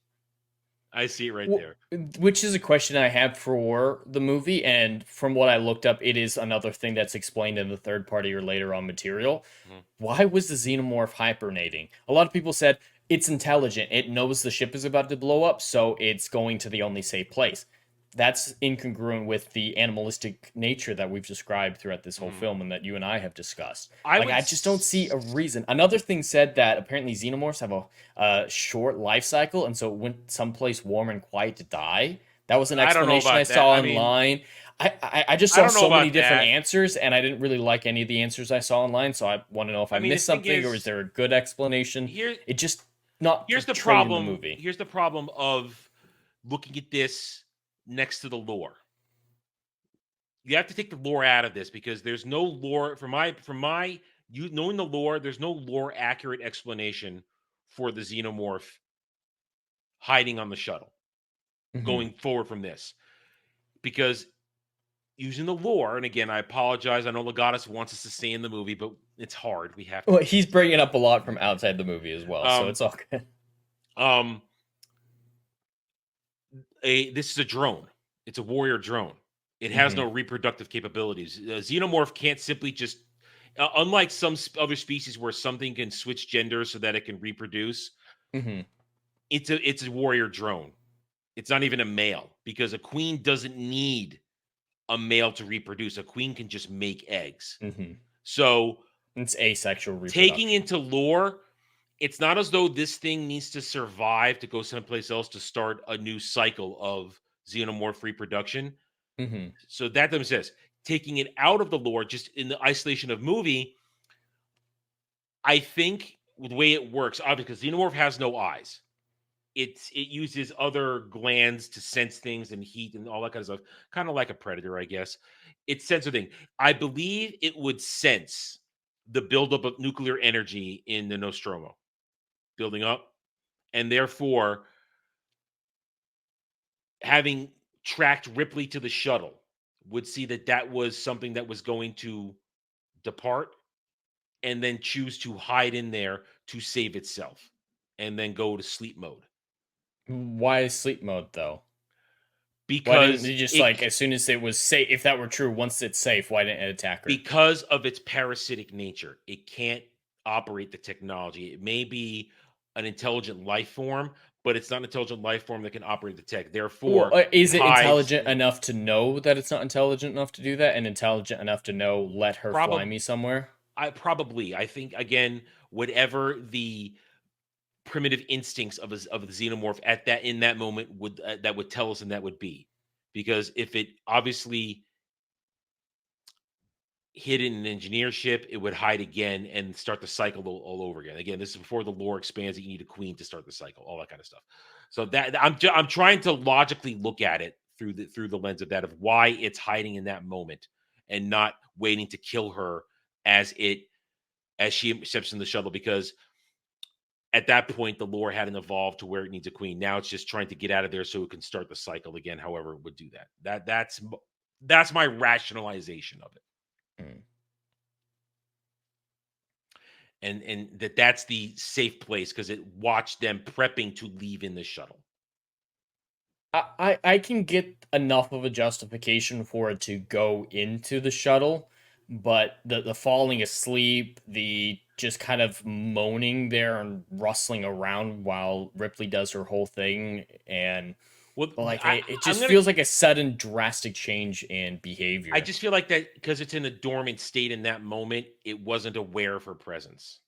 I see it right there. Which is a question I have for the movie, and from what I looked up, it is another thing that's explained in the third party or later on material. Why was the xenomorph hibernating? A lot of people said it's intelligent. It knows the ship is about to blow up, so it's going to the only safe place. That's incongruent with the animalistic nature that we've described throughout this whole film and that you and I have discussed. I just don't see a reason. Another thing said that apparently xenomorphs have a short life cycle, and so it went someplace warm and quiet to die. That was an explanation I saw online. I just saw so many different answers, and I didn't really like any of the answers I saw online, so I want to know if I missed something, or is there a good explanation? It just not here's the problem. In the movie. Here's the problem of looking at this next to the lore. You have to take the lore out of this because there's no lore knowing the lore, there's no lore accurate explanation for the xenomorph hiding on the shuttle going forward from this. Because using the lore, and again, I apologize, I know Legatus wants us to stay in the movie, but it's hard. We have to. Well, he's bringing up a lot from outside the movie as well, so it's all good. This is a drone. It's a warrior drone. It has no reproductive capabilities. Xenomorph can't simply just, unlike some other species where something can switch gender so that it can reproduce. It's a warrior drone. It's not even a male because a queen doesn't need a male to reproduce. A queen can just make eggs. So it's asexual reproduction. Taking into lore. It's not as though this thing needs to survive to go someplace else to start a new cycle of xenomorph reproduction. So that says, taking it out of the lore, just in the isolation of movie, I think the way it works, obviously, because xenomorph has no eyes. It uses other glands to sense things and heat and all that kind of stuff, kind of like a predator, I guess. It senses thing. I believe it would sense the buildup of nuclear energy in the Nostromo. Building up, and therefore having tracked Ripley to the shuttle would see that was something that was going to depart and then choose to hide in there to save itself and then go to sleep mode. Why sleep mode though? Why didn't because they just like as soon as it was safe? If that were true, once it's safe, why didn't it attack her? because of its parasitic nature, it can't operate the technology. It may be an intelligent life form, but it's not an intelligent life form that can operate the tech. Therefore, Well, is it hides- intelligent enough to know that it's not intelligent enough to do that, and intelligent enough to know let her fly me somewhere? I think again, whatever the primitive instincts of the xenomorph in that moment would that would tell us, and that would be because if it obviously hid in an engineer ship, it would hide again and start the cycle all over again. Again, this is before the lore expands that you need a queen to start the cycle, all that kind of stuff. So that I'm trying to logically look at it through the lens of that, of why it's hiding in that moment and not waiting to kill her as she steps in the shuttle, because at that point the lore hadn't evolved to where it needs a queen. Now it's just trying to get out of there so it can start the cycle again. However, it would do that. That's my rationalization of it. And that's the safe place because it watched them prepping to leave in the shuttle. I can get enough of a justification for it to go into the shuttle, but the falling asleep, the just kind of moaning there and rustling around while Ripley does her whole thing, and it just feels like a sudden drastic change in behavior. I just feel like that because it's in a dormant state in that moment, it wasn't aware of her presence.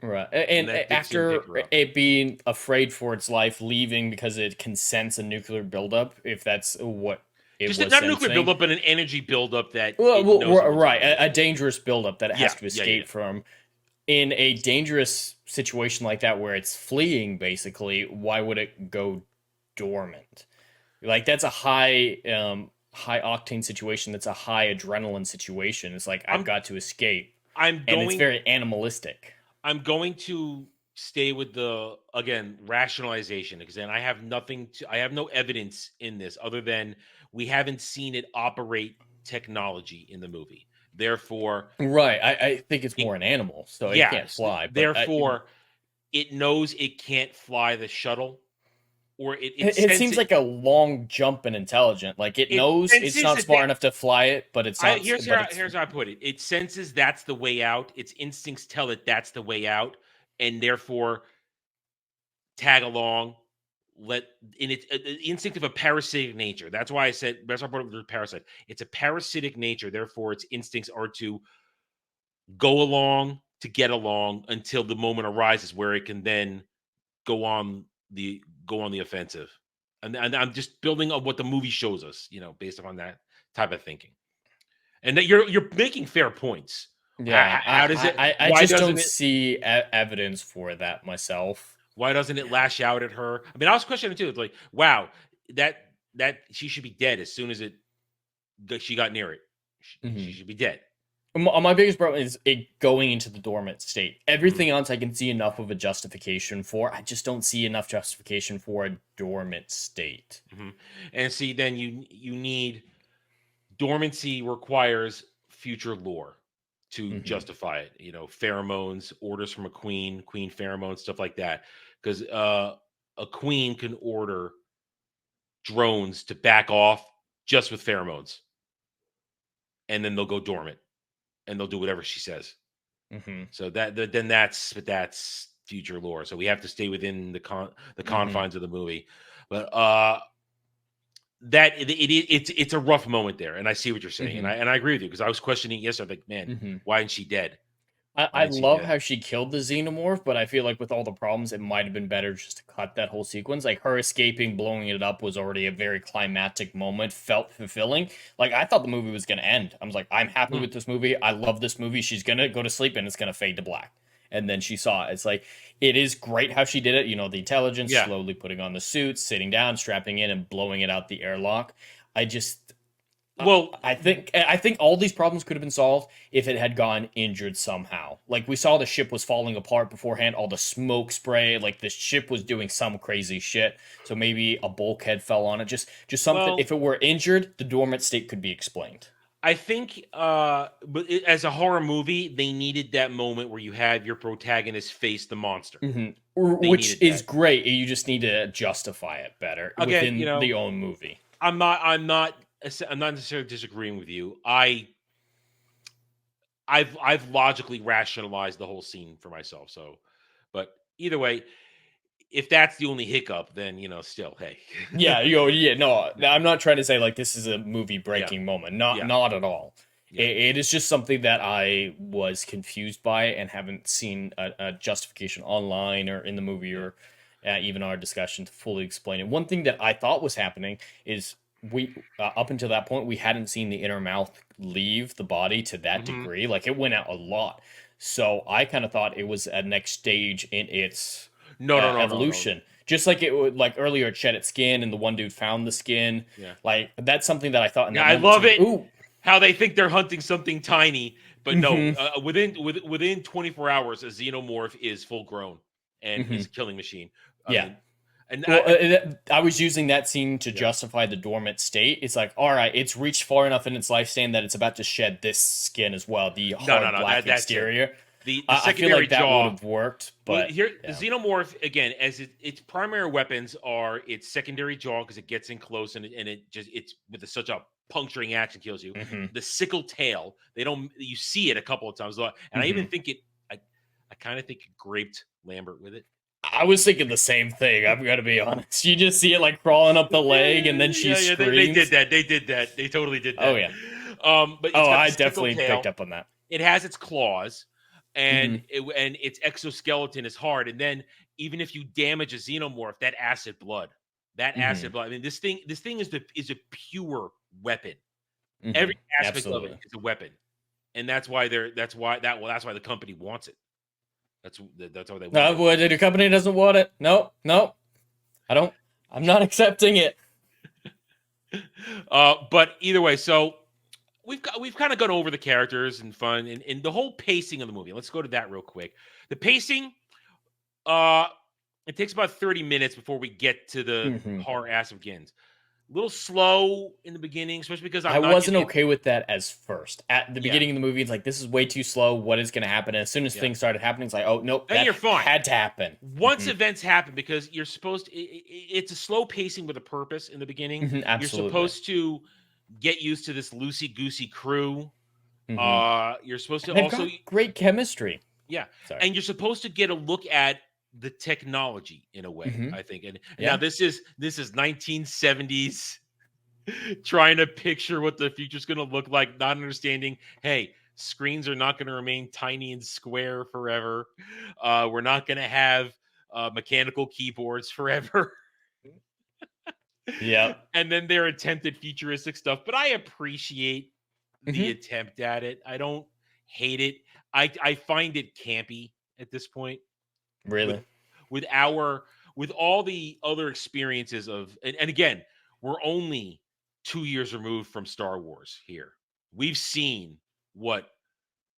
Right. And after it being afraid for its life, leaving because it can sense a nuclear buildup, if that's what it was not a nuclear buildup, but an energy buildup that a dangerous buildup that it has to escape from. In a dangerous situation like that where it's fleeing, basically, why would it go dormant? Like that's a high octane situation. That's a high adrenaline situation. It's like I've got to escape. And it's very animalistic. I'm going to stay with the rationalization, because then I have no evidence in this other than we haven't seen it operate technology in the movie. Therefore, right. I think it's more an animal, so it can't fly. Therefore, it knows it can't fly the shuttle. Or it seems like a long jump in intelligent. Like it knows it's not smart enough to fly it, but it's not. Here's how I put it. It senses that's the way out. Its instincts tell it that's the way out, and therefore tag along. In its instinct of a parasitic nature. That's why I said that's why I brought up the parasite. It's a parasitic nature. Therefore, its instincts are to go along to get along until the moment arises where it can then go on the offensive. And I'm just building on what the movie shows us, based upon that type of thinking. And that you're making fair points. Yeah, how does it? I just don't see evidence for that myself. Why doesn't it lash out at her? I mean, I was questioning too. It's like, wow, that she should be dead as soon as she got near it. She should be dead. My biggest problem is it going into the dormant state. Everything else I can see enough of a justification for. I just don't see enough justification for a dormant state. And see, then you need dormancy requires future lore to justify it. Pheromones, orders from a queen pheromones, stuff like that. Because a queen can order drones to back off just with pheromones, and then they'll go dormant. And they'll do whatever she says. So that's future lore. So we have to stay within the confines of the movie. But it's a rough moment there, and I see what you're saying, and I agree with you, because I was questioning yesterday, like, man, why isn't she dead? I love how she killed the xenomorph, but I feel like with all the problems, it might have been better just to cut that whole sequence. Like her escaping, blowing it up was already a very climactic moment, felt fulfilling. Like I thought the movie was going to end. I was like, I'm happy with this movie. I love this movie. She's going to go to sleep and it's going to fade to black. And then she saw it. It's like, it is great how she did it. The intelligence, slowly putting on the suit, sitting down, strapping in and blowing it out the airlock. I think all these problems could have been solved if it had gone injured somehow. Like we saw the ship was falling apart beforehand, all the smoke spray, like the ship was doing some crazy shit. So maybe a bulkhead fell on it. Just something. Well, if it were injured, the dormant state could be explained. I think, as a horror movie, they needed that moment where you have your protagonist face the monster, which is great. You just need to justify it better within the own movie. I'm not necessarily disagreeing with you. I've logically rationalized the whole scene for myself. So, but either way, if that's the only hiccup, then still, hey. Yeah, no, I'm not trying to say like this is a movie breaking moment. Not at all. Yeah. It is just something that I was confused by and haven't seen a justification online or in the movie or even our discussion to fully explain it. One thing that I thought was happening is we up until that point we hadn't seen the inner mouth leave the body to that degree. Like it went out a lot. So I kind of thought it was a next stage in its evolution. No. Just like it would, like earlier, it shed its skin, and the one dude found the skin. Yeah. Like that's something that I thought. In that I moment, love like, it. Ooh. How they think they're hunting something tiny, but no. Within 24 hours, a xenomorph is full grown and is a killing machine. I was using that scene to justify the dormant state. It's like, all right, it's reached far enough in its lifespan that it's about to shed this skin as well, the hard black exterior. The I feel like that jaw would have worked, but the xenomorph again, as its primary weapons are its secondary jaw because it gets in close and it's with such a puncturing action kills you. The sickle tail, you see it a couple of times, and I even think I kind of think it graped Lambert with it. I was thinking the same thing. I'm gonna be honest. You just see it like crawling up the leg, and then she screams. They did that. They totally did that. Oh yeah. But I definitely picked up on that. It has its claws, and its exoskeleton is hard. And then even if you damage a xenomorph, that acid blood. I mean, this thing is a pure weapon. Every aspect of it is a weapon, and that's why the company wants it. That's how they want it. The company doesn't want it. No. I'm not accepting it. But either way, so we've kind of gone over the characters and fun and the whole pacing of the movie. Let's go to that real quick. The pacing, it takes about 30 minutes before we get to the horror ass begins. A little slow in the beginning, especially because I wasn't okay with that as first. At the beginning of the movie, it's like, this is way too slow. What is going to happen? And as soon as things started happening, it's like, oh, nope, then you're fine. Had to happen. Once events happen, because you're supposed to, it's a slow pacing with a purpose in the beginning. Absolutely. You're supposed to get used to this loosey-goosey crew. You're supposed to also... got great chemistry. Yeah. Sorry. And you're supposed to get a look at the technology in a way, I think. And now this is 1970s trying to picture what the future's going to look like, not understanding, hey, screens are not going to remain tiny and square forever. We're not going to have mechanical keyboards forever. And then their attempted futuristic stuff, but I appreciate the attempt at it. I don't hate it. I find it campy at this point. Really? With all the other experiences of, and again, we're only 2 years removed from Star Wars here. We've seen what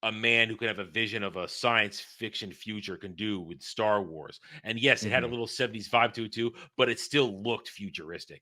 a man who can have a vision of a science fiction future can do with Star Wars. And yes, it had a little 70s vibe to it too, but it still looked futuristic.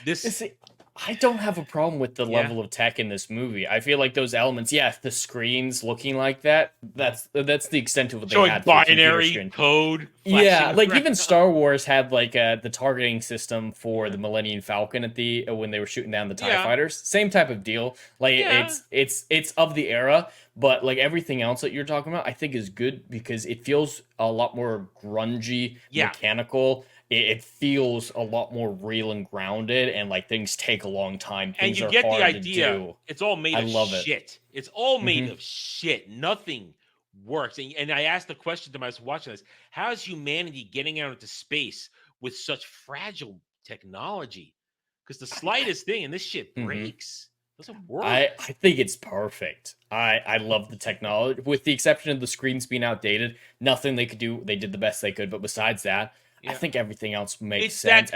I don't have a problem with the level of tech in this movie. I feel like those elements, the screens looking like that, that's the extent of what they had. Binary code. Like even Star Wars had like the targeting system for the Millennium Falcon at when they were shooting down the TIE fighters. Same type of deal. Like it's of the era, but like everything else that you're talking about, I think is good because it feels a lot more grungy, mechanical. It feels a lot more real and grounded, and like things take a long time. Things and you get hard the idea. To do. It's all made of shit. It's all made of shit. Nothing works. And I asked the question to myself watching this: how is humanity getting out into space with such fragile technology? Because the slightest thing, and this shit breaks. Doesn't work. I think it's perfect. I love the technology, with the exception of the screens being outdated. Nothing they could do. They did the best they could, but besides that. I think everything else makes sense.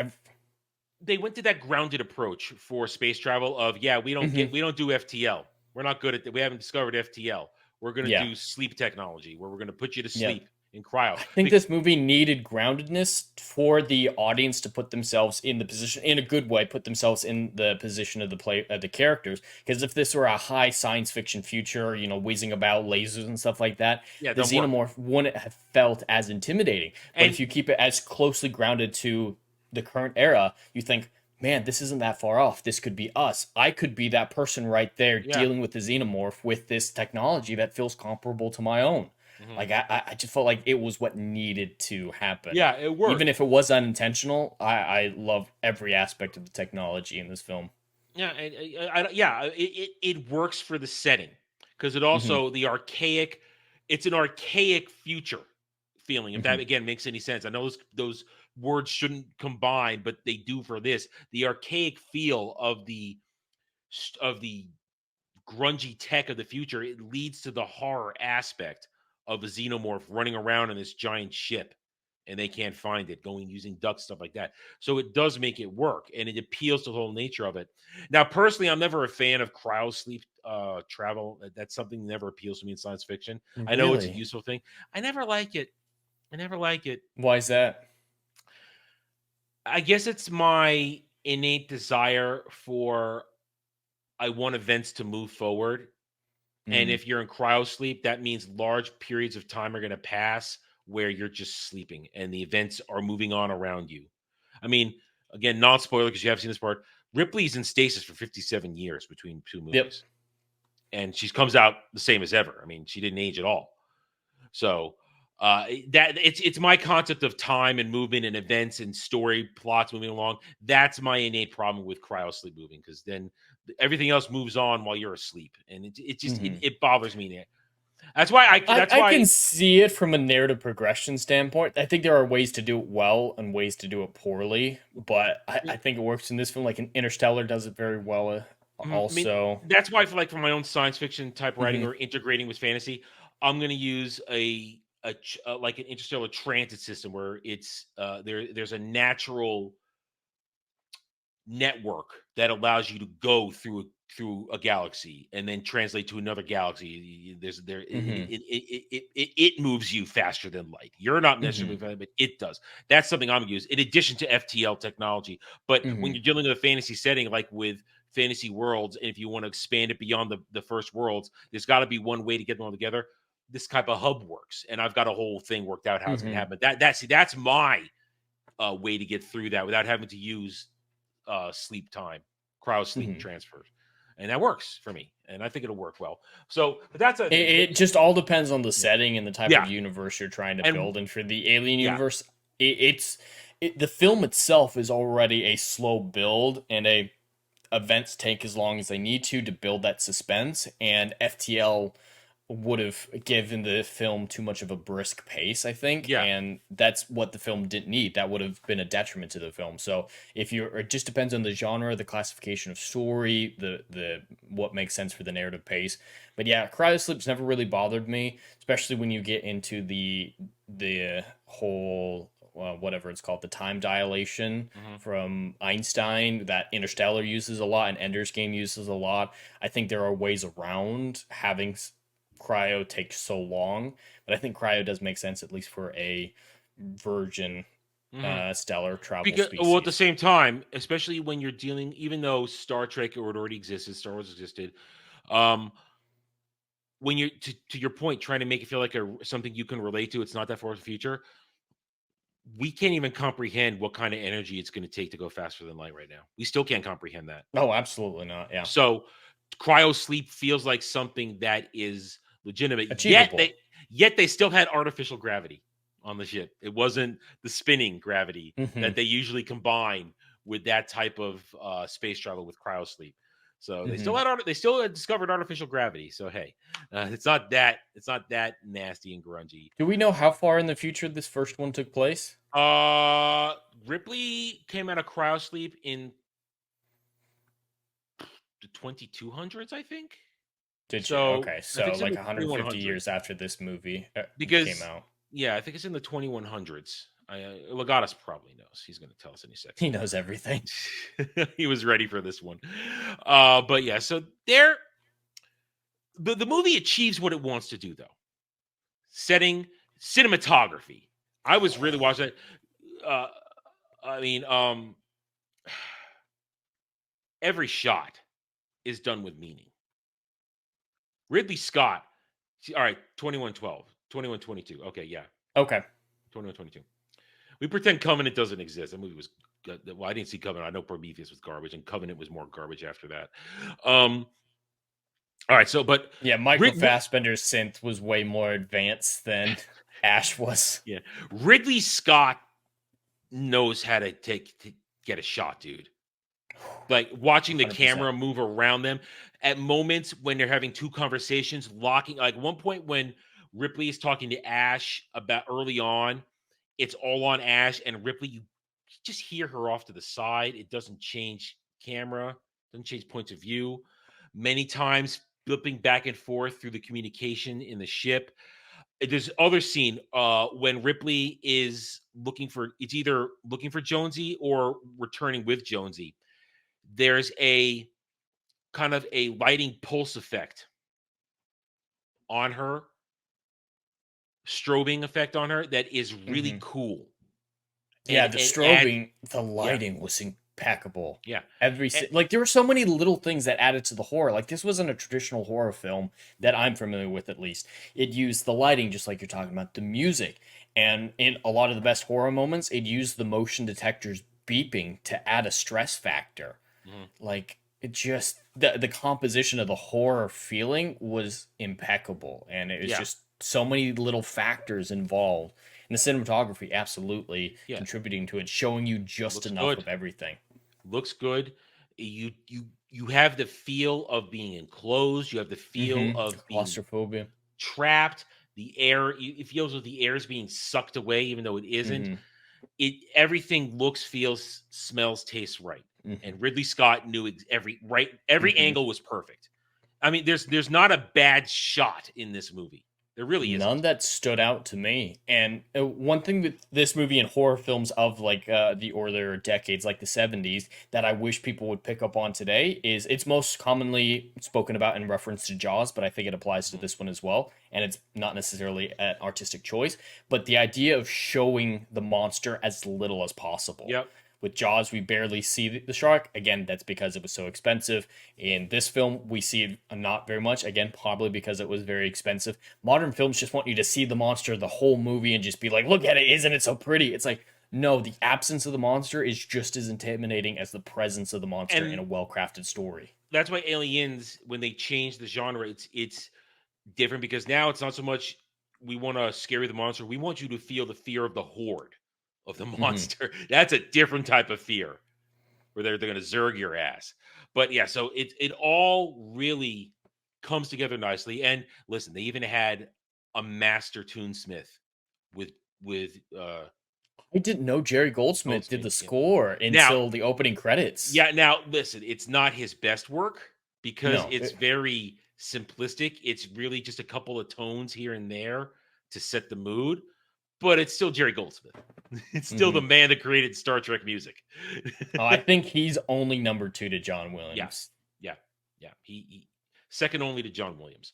They went to that grounded approach for space travel of, we don't do FTL. We're not good at that. We haven't discovered FTL. We're going to do sleep technology where we're going to put you to sleep in cryo. I think this movie needed groundedness for the audience to put themselves in the position, in a good way, put themselves in the position of the characters. Because if this were a high science fiction future, whizzing about lasers and stuff like that, the xenomorph wouldn't have felt as intimidating. But if you keep it as closely grounded to the current era, you think man, this isn't that far off. This could be us. I could be that person right there Yeah. dealing with the xenomorph with this technology that feels comparable to my own. Like I just felt like it was what needed to happen. Yeah, it worked. Even if it was unintentional, I love every aspect of the technology in this film. Yeah, it works for the setting because it also the archaic. It's an archaic future feeling. If that again makes any sense, I know those words shouldn't combine, but they do for this. The archaic feel of the grungy tech of the future. It leads to the horror aspect of a xenomorph running around in this giant ship. And they can't find it, going using ducks, stuff like that. So it does make it work, and it appeals to the whole nature of it. Now, personally, I'm never a fan of cryosleep travel. That's something that never appeals to me in science fiction. I know it's a Really? useful thing. I never like it. Why is that? I guess it's my innate desire for I want events to move forward. And if you're in cryosleep, that means large periods of time are going to pass where you're just sleeping and the events are moving on around you. I mean, again, non spoiler because you haven't seen this part. Ripley's in stasis for 57 years between two movies. Yep. And she comes out the same as ever. I mean, she didn't age at all. So that it's my concept of time and movement and events and story plots moving along. That's my innate problem with cryosleep moving because then everything else moves on while you're asleep, and it just it bothers me. That's why I can see it from a narrative progression standpoint. I think there are ways to do it well and ways to do it poorly, but I think it works in this film. Like Interstellar does it very well. Also, I mean, that's why I feel like for my own science fiction type writing or integrating with fantasy, I'm going to use like an interstellar transit system where it's there's a natural network that allows you to go through a galaxy and then translate to another galaxy. It moves you faster than light. You're not necessarily moving, but it does. That's something I'm going to use in addition to FTL technology. But when you're dealing with a fantasy setting, like with fantasy worlds, and if you want to expand it beyond the first worlds, there's got to be one way to get them all together. This type of hub works, and I've got a whole thing worked out how it's going to happen. That's my way to get through that without having to use sleep time, cryo sleep transfers, and that works for me, and I think it'll work well. So, but that's it just all depends on the setting and the type of universe you're trying to build. And for the Alien universe, the film itself is already a slow build, and events take as long as they need to build that suspense. And FTL would have given the film too much of a brisk pace, I think. Yeah. And that's what the film didn't need. That would have been a detriment to the film. So it just depends on the genre, the classification of story, the what makes sense for the narrative pace. But yeah, cryosleep's never really bothered me, especially when you get into the whole whatever it's called, the time dilation from Einstein that Interstellar uses a lot and Ender's Game uses a lot. I think there are ways around having cryo take so long, but I think cryo does make sense, at least for a virgin stellar travel species. Well, at the same time, especially when you're dealing, even though Star Trek or it already existed, Star Wars existed, when you're to your point, trying to make it feel like something you can relate to, it's not that far in the future. We can't even comprehend what kind of energy it's going to take to go faster than light right now. We still can't comprehend that. Oh, absolutely not. Yeah. So cryo sleep feels like something that is legitimate. Achievable. Yet they still had artificial gravity on the ship. It wasn't the spinning gravity that they usually combine with that type of space travel with cryo sleep. So they still had discovered artificial gravity. So hey, it's not that nasty and grungy. Do we know how far in the future this first one took place? Ripley came out of cryosleep in the 2200s, I think. Did you? Okay, so like 150 years after this movie came out. Yeah, I think it's in the 2100s. Legatus probably knows. He's going to tell us in a second. He knows everything. He was ready for this one. But yeah, so the movie achieves what it wants to do, though. Setting, cinematography. I was really watching it. Every shot is done with meaning. Ridley Scott, all right, 2112, 2122. Okay, yeah. Okay. 2122. We pretend Covenant doesn't exist. That movie was well, I didn't see Covenant. I know Prometheus was garbage, and Covenant was more garbage after that. All right, so but yeah, Michael Fassbender's synth was way more advanced than Ash was. Yeah, Ridley Scott knows how to get a shot, dude. Like watching the 100%. camera move around them at moments when they're having two conversations, locking. Like one point when Ripley is talking to Ash about early on, it's all on Ash and Ripley. You just hear her off to the side. It doesn't change camera, doesn't change points of view. Many times flipping back and forth through the communication in the ship. There's other scene when Ripley is it's either looking for Jonesy or returning with Jonesy. There's a kind of a lighting pulse effect on her, strobing effect on her that is really cool. Yeah, the strobing, the lighting was impeccable. Yeah. Like there were so many little things that added to the horror. Like this wasn't a traditional horror film that I'm familiar with, at least. It used the lighting, just like you're talking about, the music. And in a lot of the best horror moments, it used the motion detectors beeping to add a stress factor. Like it just, the composition of the horror feeling was impeccable. And it was just so many little factors involved. And the cinematography absolutely contributing to it, showing you just enough of everything. Looks good. You have the feel of being enclosed. You have the feel of claustrophobia, being trapped. The air, it feels as the air is being sucked away, even though it isn't. Everything looks, feels, smells, tastes right. And Ridley Scott knew every angle was perfect. I mean, there's not a bad shot in this movie. There really isn't. None that stood out to me. And one thing with this movie and horror films of like the earlier decades, like the 70s, that I wish people would pick up on today is it's most commonly spoken about in reference to Jaws, but I think it applies to this one as well. And it's not necessarily an artistic choice, but the idea of showing the monster as little as possible. Yep. With Jaws, we barely see the shark. Again, that's because it was so expensive. In this film, we see it not very much. Again, probably because it was very expensive. Modern films just want you to see the monster the whole movie and just be like, look at it, isn't it so pretty? It's like, no, the absence of the monster is just as intimidating as the presence of the monster in a well-crafted story. That's why Aliens, when they changed the genre, it's different because now it's not so much we want to scare the monster. We want you to feel the fear of the horde. Of the monster. That's a different type of fear where they're going to zerg your ass. But yeah, so it all really comes together nicely. And listen, they even had a master tunesmith with I didn't know Jerry Goldsmith did the score until the opening credits. Yeah, now listen, it's not his best work because it's very simplistic. It's really just a couple of tones here and there to set the mood. But it's still Jerry Goldsmith. It's still the man that created Star Trek music. I think he's only number 2 to John Williams. Yeah. He second only to John Williams.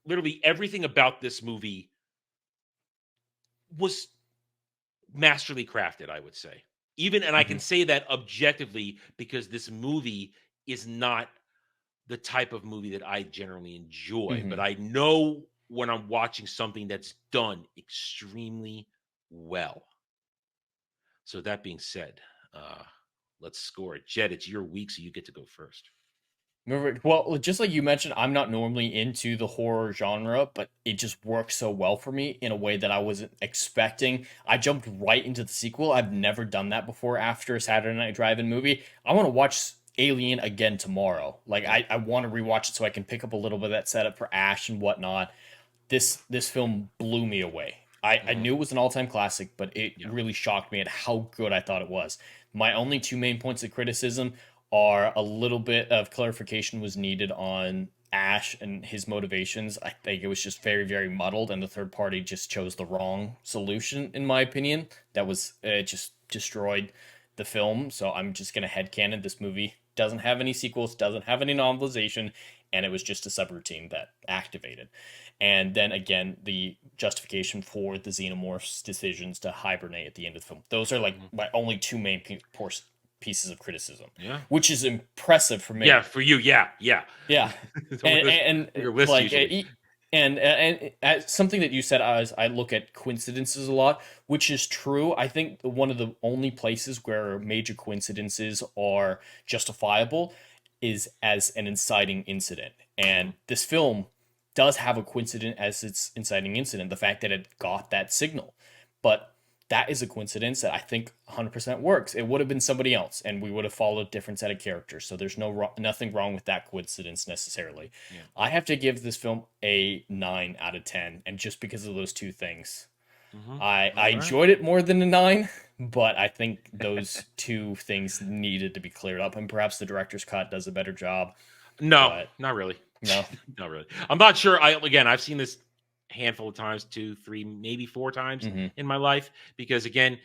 Literally everything about this movie was masterly crafted, I would say. And I can say that objectively because this movie is not the type of movie that I generally enjoy. But I know when I'm watching something that's done extremely well. So that being said, let's score it. Jed, it's your week, so you get to go first. Well, just like you mentioned, I'm not normally into the horror genre, but it just works so well for me in a way that I wasn't expecting. I jumped right into the sequel. I've never done that before after a Saturday Night Drive-In movie. I want to watch Alien again tomorrow. Like, I want to rewatch it so I can pick up a little bit of that setup for Ash and whatnot. This film blew me away. I knew it was an all-time classic, but it really shocked me at how good I thought it was. My only 2 main points of criticism are a little bit of clarification was needed on Ash and his motivations. I think it was just very, very muddled, and the third party just chose the wrong solution, in my opinion. That was just destroyed the film, so I'm just going to headcanon this movie doesn't have any sequels, doesn't have any novelization, and it was just a subroutine that activated. And then again, the justification for the xenomorphs' decisions to hibernate at the end of the film. Those are like my only 2 main pieces of criticism. Yeah. Which is impressive for me. Yeah, for you, yeah. And like And something that you said, I look at coincidences a lot, which is true. I think one of the only places where major coincidences are justifiable is as an inciting incident. And this film does have a coincidence as its inciting incident, the fact that it got that signal. But that is a coincidence that I think 100% works. It would have been somebody else, and we would have followed a different set of characters. So there's nothing wrong with that coincidence necessarily. Yeah. I have to give this film a 9 out of 10, and just because of those two things. I enjoyed it more than a 9, but I think those two things needed to be cleared up, and perhaps the director's cut does a better job. No, not really. No, not really. I'm not sure. I've seen this handful of times, 2, 3, maybe 4 times in my life, because again,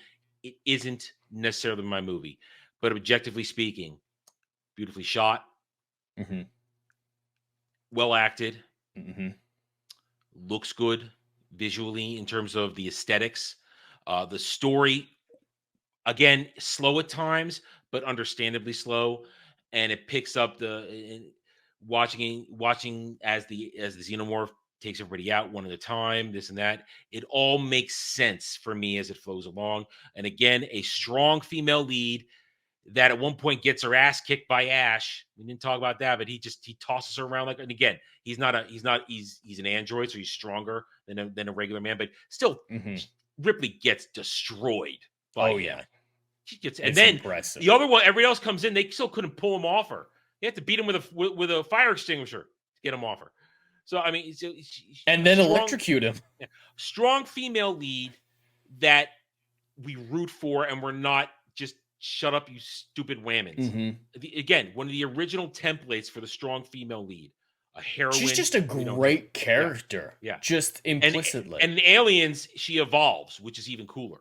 it isn't necessarily my movie, but objectively speaking, beautifully shot, well acted, looks good visually in terms of the aesthetics, the story, again, slow at times, but understandably slow, and it picks up watching as the xenomorph takes everybody out one at a time, this and that. It all makes sense for me as it flows along. And again, a strong female lead that at one point gets her ass kicked by Ash. We didn't talk about that, but he tosses her around and again, he's an android, so he's stronger than a regular man, but still Ripley gets destroyed. She gets, and then impressive. The other one, everybody else comes in, they still couldn't pull him off her. They had to beat him with a fire extinguisher to get him off her. So, I mean, and then electrocute him. Yeah, strong female lead that we root for, and we're not just shut up, you stupid whammons. Again, one of the original templates for the strong female lead, a heroine. She's just a great character. Yeah. Just implicitly. And in Aliens, she evolves, which is even cooler.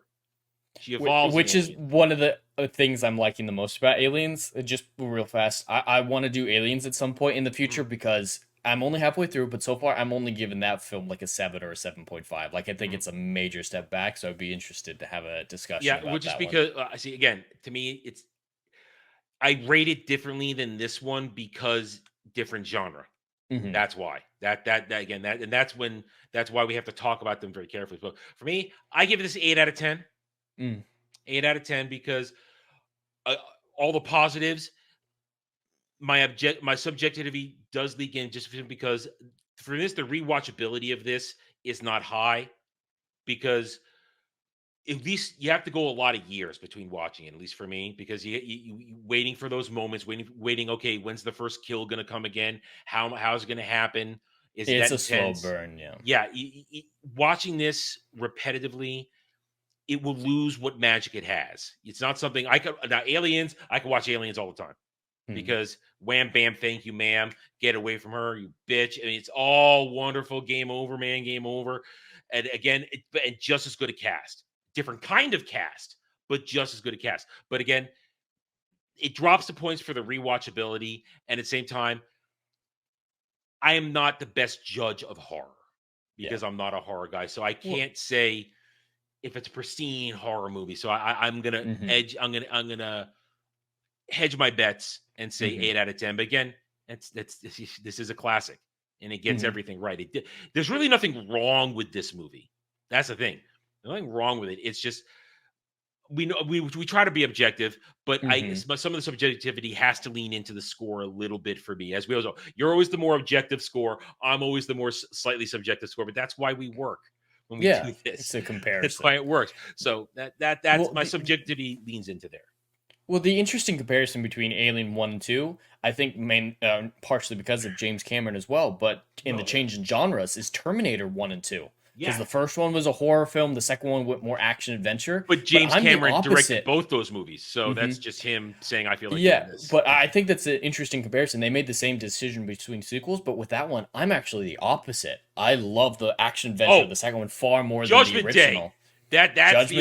She evolves, which is one of the things I'm liking the most about Aliens. Just real fast, I want to do Aliens at some point in the future because I'm only halfway through, but so far I'm only giving that film like a 7 or a 7.5. Like I think it's a major step back, so I'd be interested to have a discussion. Yeah, about which is that because see, again, to me, I rate it differently than this one because different genre. That's why. That's why we have to talk about them very carefully. But for me, I give this 8 out of 10. 8 out of 10 because all the positives. My subjectivity does leak in just because for this, the rewatchability of this is not high because at least you have to go a lot of years between watching it, at least for me, because you waiting for those moments, waiting. Okay, when's the first kill going to come again? How's it going to happen? It's a slow burn. Yeah. Watching this repetitively, it will lose what magic it has. It's not something Aliens. I could watch Aliens all the time. Because wham, bam, thank you, ma'am. Get away from her, you bitch. I mean, it's all wonderful. Game over, man. Game over. And again, and just as good a cast. Different kind of cast, but just as good a cast. But again, it drops the points for the rewatchability. And at the same time, I am not the best judge of horror because I'm not a horror guy. So I can't say if it's a pristine horror movie. So I'm gonna edge. I'm gonna hedge my bets and say 8 out of 10. But again, this is a classic, and it gets everything right. There's really nothing wrong with this movie. That's the thing. There's nothing wrong with it. It's just we try to be objective, but some of the subjectivity has to lean into the score a little bit for me. As we always know, you're always the more objective score. I'm always the more slightly subjective score. But that's why we work when we do this. It's a comparison. That's why it works. So that's my subjectivity leans into there. Well, the interesting comparison between Alien 1 and 2, I think partially because of James Cameron as well, but in the change in genres is Terminator 1 and 2. Because the first one was a horror film, the second one went more action-adventure. But James Cameron directed both those movies, so that's just him saying, I feel like doing this. But I think that's an interesting comparison. They made the same decision between sequels, but with that one, I'm actually the opposite. I love the action-adventure of the second one far more than the original. That's the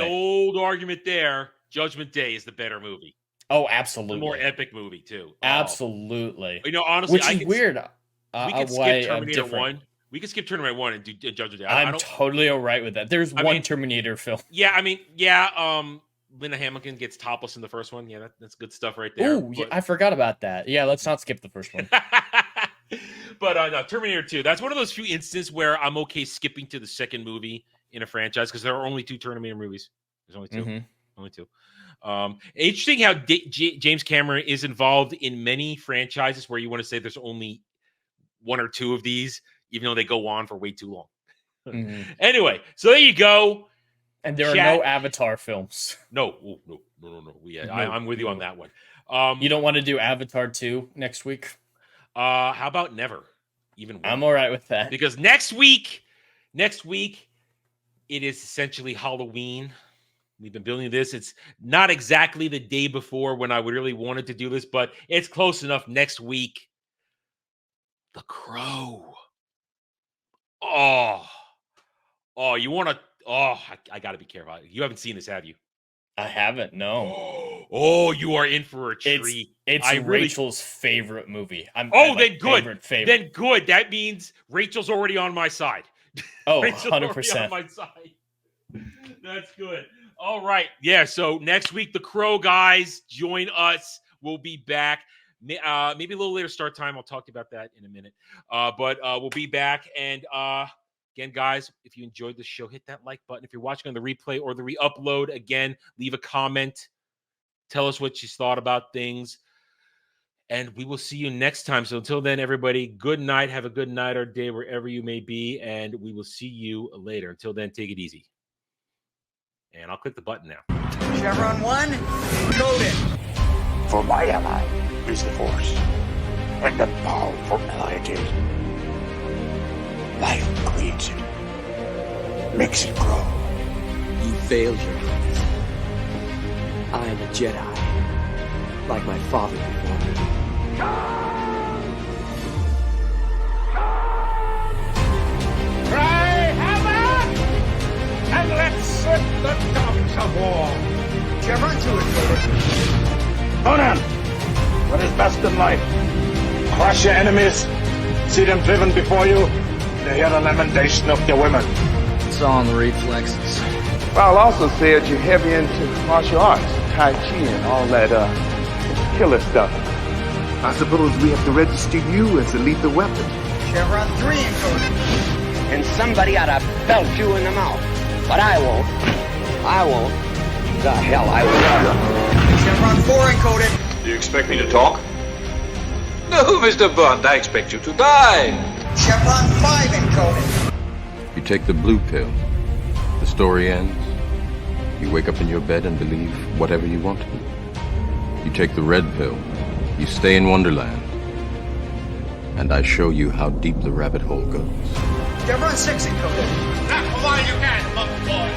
old argument there. Judgment Day is the better movie. Oh, absolutely. The more epic movie, too. Absolutely. You know, honestly, which is weird. We could skip Terminator 1. We could skip Terminator 1 and do Judgment Day. I'm totally all right with that. There's one Terminator film. Yeah, I mean, Linda Hamilton gets topless in the first one. Yeah, that's good stuff right there. Oh, I forgot about that. Yeah, let's not skip the first one. But no, Terminator 2. That's one of those few instances where I'm okay skipping to the second movie in a franchise because there are only 2 Terminator movies. There's only 2. Mm-hmm. Only 2. Interesting how James Cameron is involved in many franchises where you want to say there's only 1 or 2 of these, even though they go on for way too long. Mm-hmm. Anyway, so there you go. And there are no Avatar films. No. I'm with you on that one. You don't want to do Avatar 2 next week? How about never? Even one? I'm all right with that. Because next week, it is essentially Halloween. We've been building this. It's not exactly the day before when I would really wanted to do this, but it's close enough. Next week, The Crow. Oh, you want to? Oh, I got to be careful. You haven't seen this, have you? I haven't. No. Oh, you are in for a treat. It's Rachel's favorite movie. Then good. Then good. That means Rachel's already on my side. Oh, Rachel's 100%. on my side. That's good. All right. Yeah. So next week, The Crow, guys, join us. We'll be back. Maybe a little later start time. I'll talk about that in a minute. But we'll be back. And again, guys, if you enjoyed the show, hit that like button. If you're watching on the replay or the re-upload, again, leave a comment. Tell us what you thought about things. And we will see you next time. So until then, everybody, good night. Have a good night or day wherever you may be. And we will see you later. Until then, take it easy. And I'll click the button now. Chevron 1, coded. For my ally is the Force, and the powerful ally it is. Life creates it, makes it grow. You failed your friends. I am a Jedi, like my father before me. Cry hammer, and let's set the tongues of war. Chevron 2 is coded. Conan, what is best in life? Crush your enemies, see them driven before you, to hear the lamentation of your women. It's all in the reflexes. Well, I'll also say that you're heavy into martial arts, Tai Chi, and all that killer stuff. I suppose we have to register you as a lethal weapon. Chevron 3 encoded. And somebody ought to belt you in the mouth. But I won't. The hell I will. Chevron 4 encoded. Do you expect me to talk? No, Mr. Bond, I expect you to die. Chevron 5 encoded. You take the blue pill. The story ends. You wake up in your bed and believe whatever you want to. You take the red pill. You stay in Wonderland. And I show you how deep the rabbit hole goes. Chevron 6 encoded. Not for why you can't, monkey boy.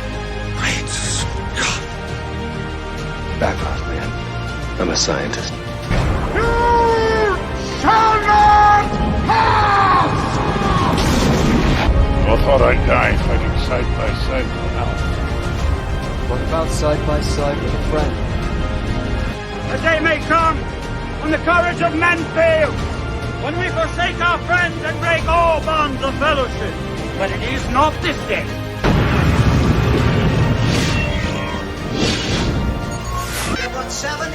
Great Scott. Back off, man. I'm a scientist. You shall not pass! I thought I'd die fighting side by side with an elf. What about side by side with a friend? A day may come when the courage of men fails, when we forsake our friends and break all bonds of fellowship. But it is not this day. Chevron 7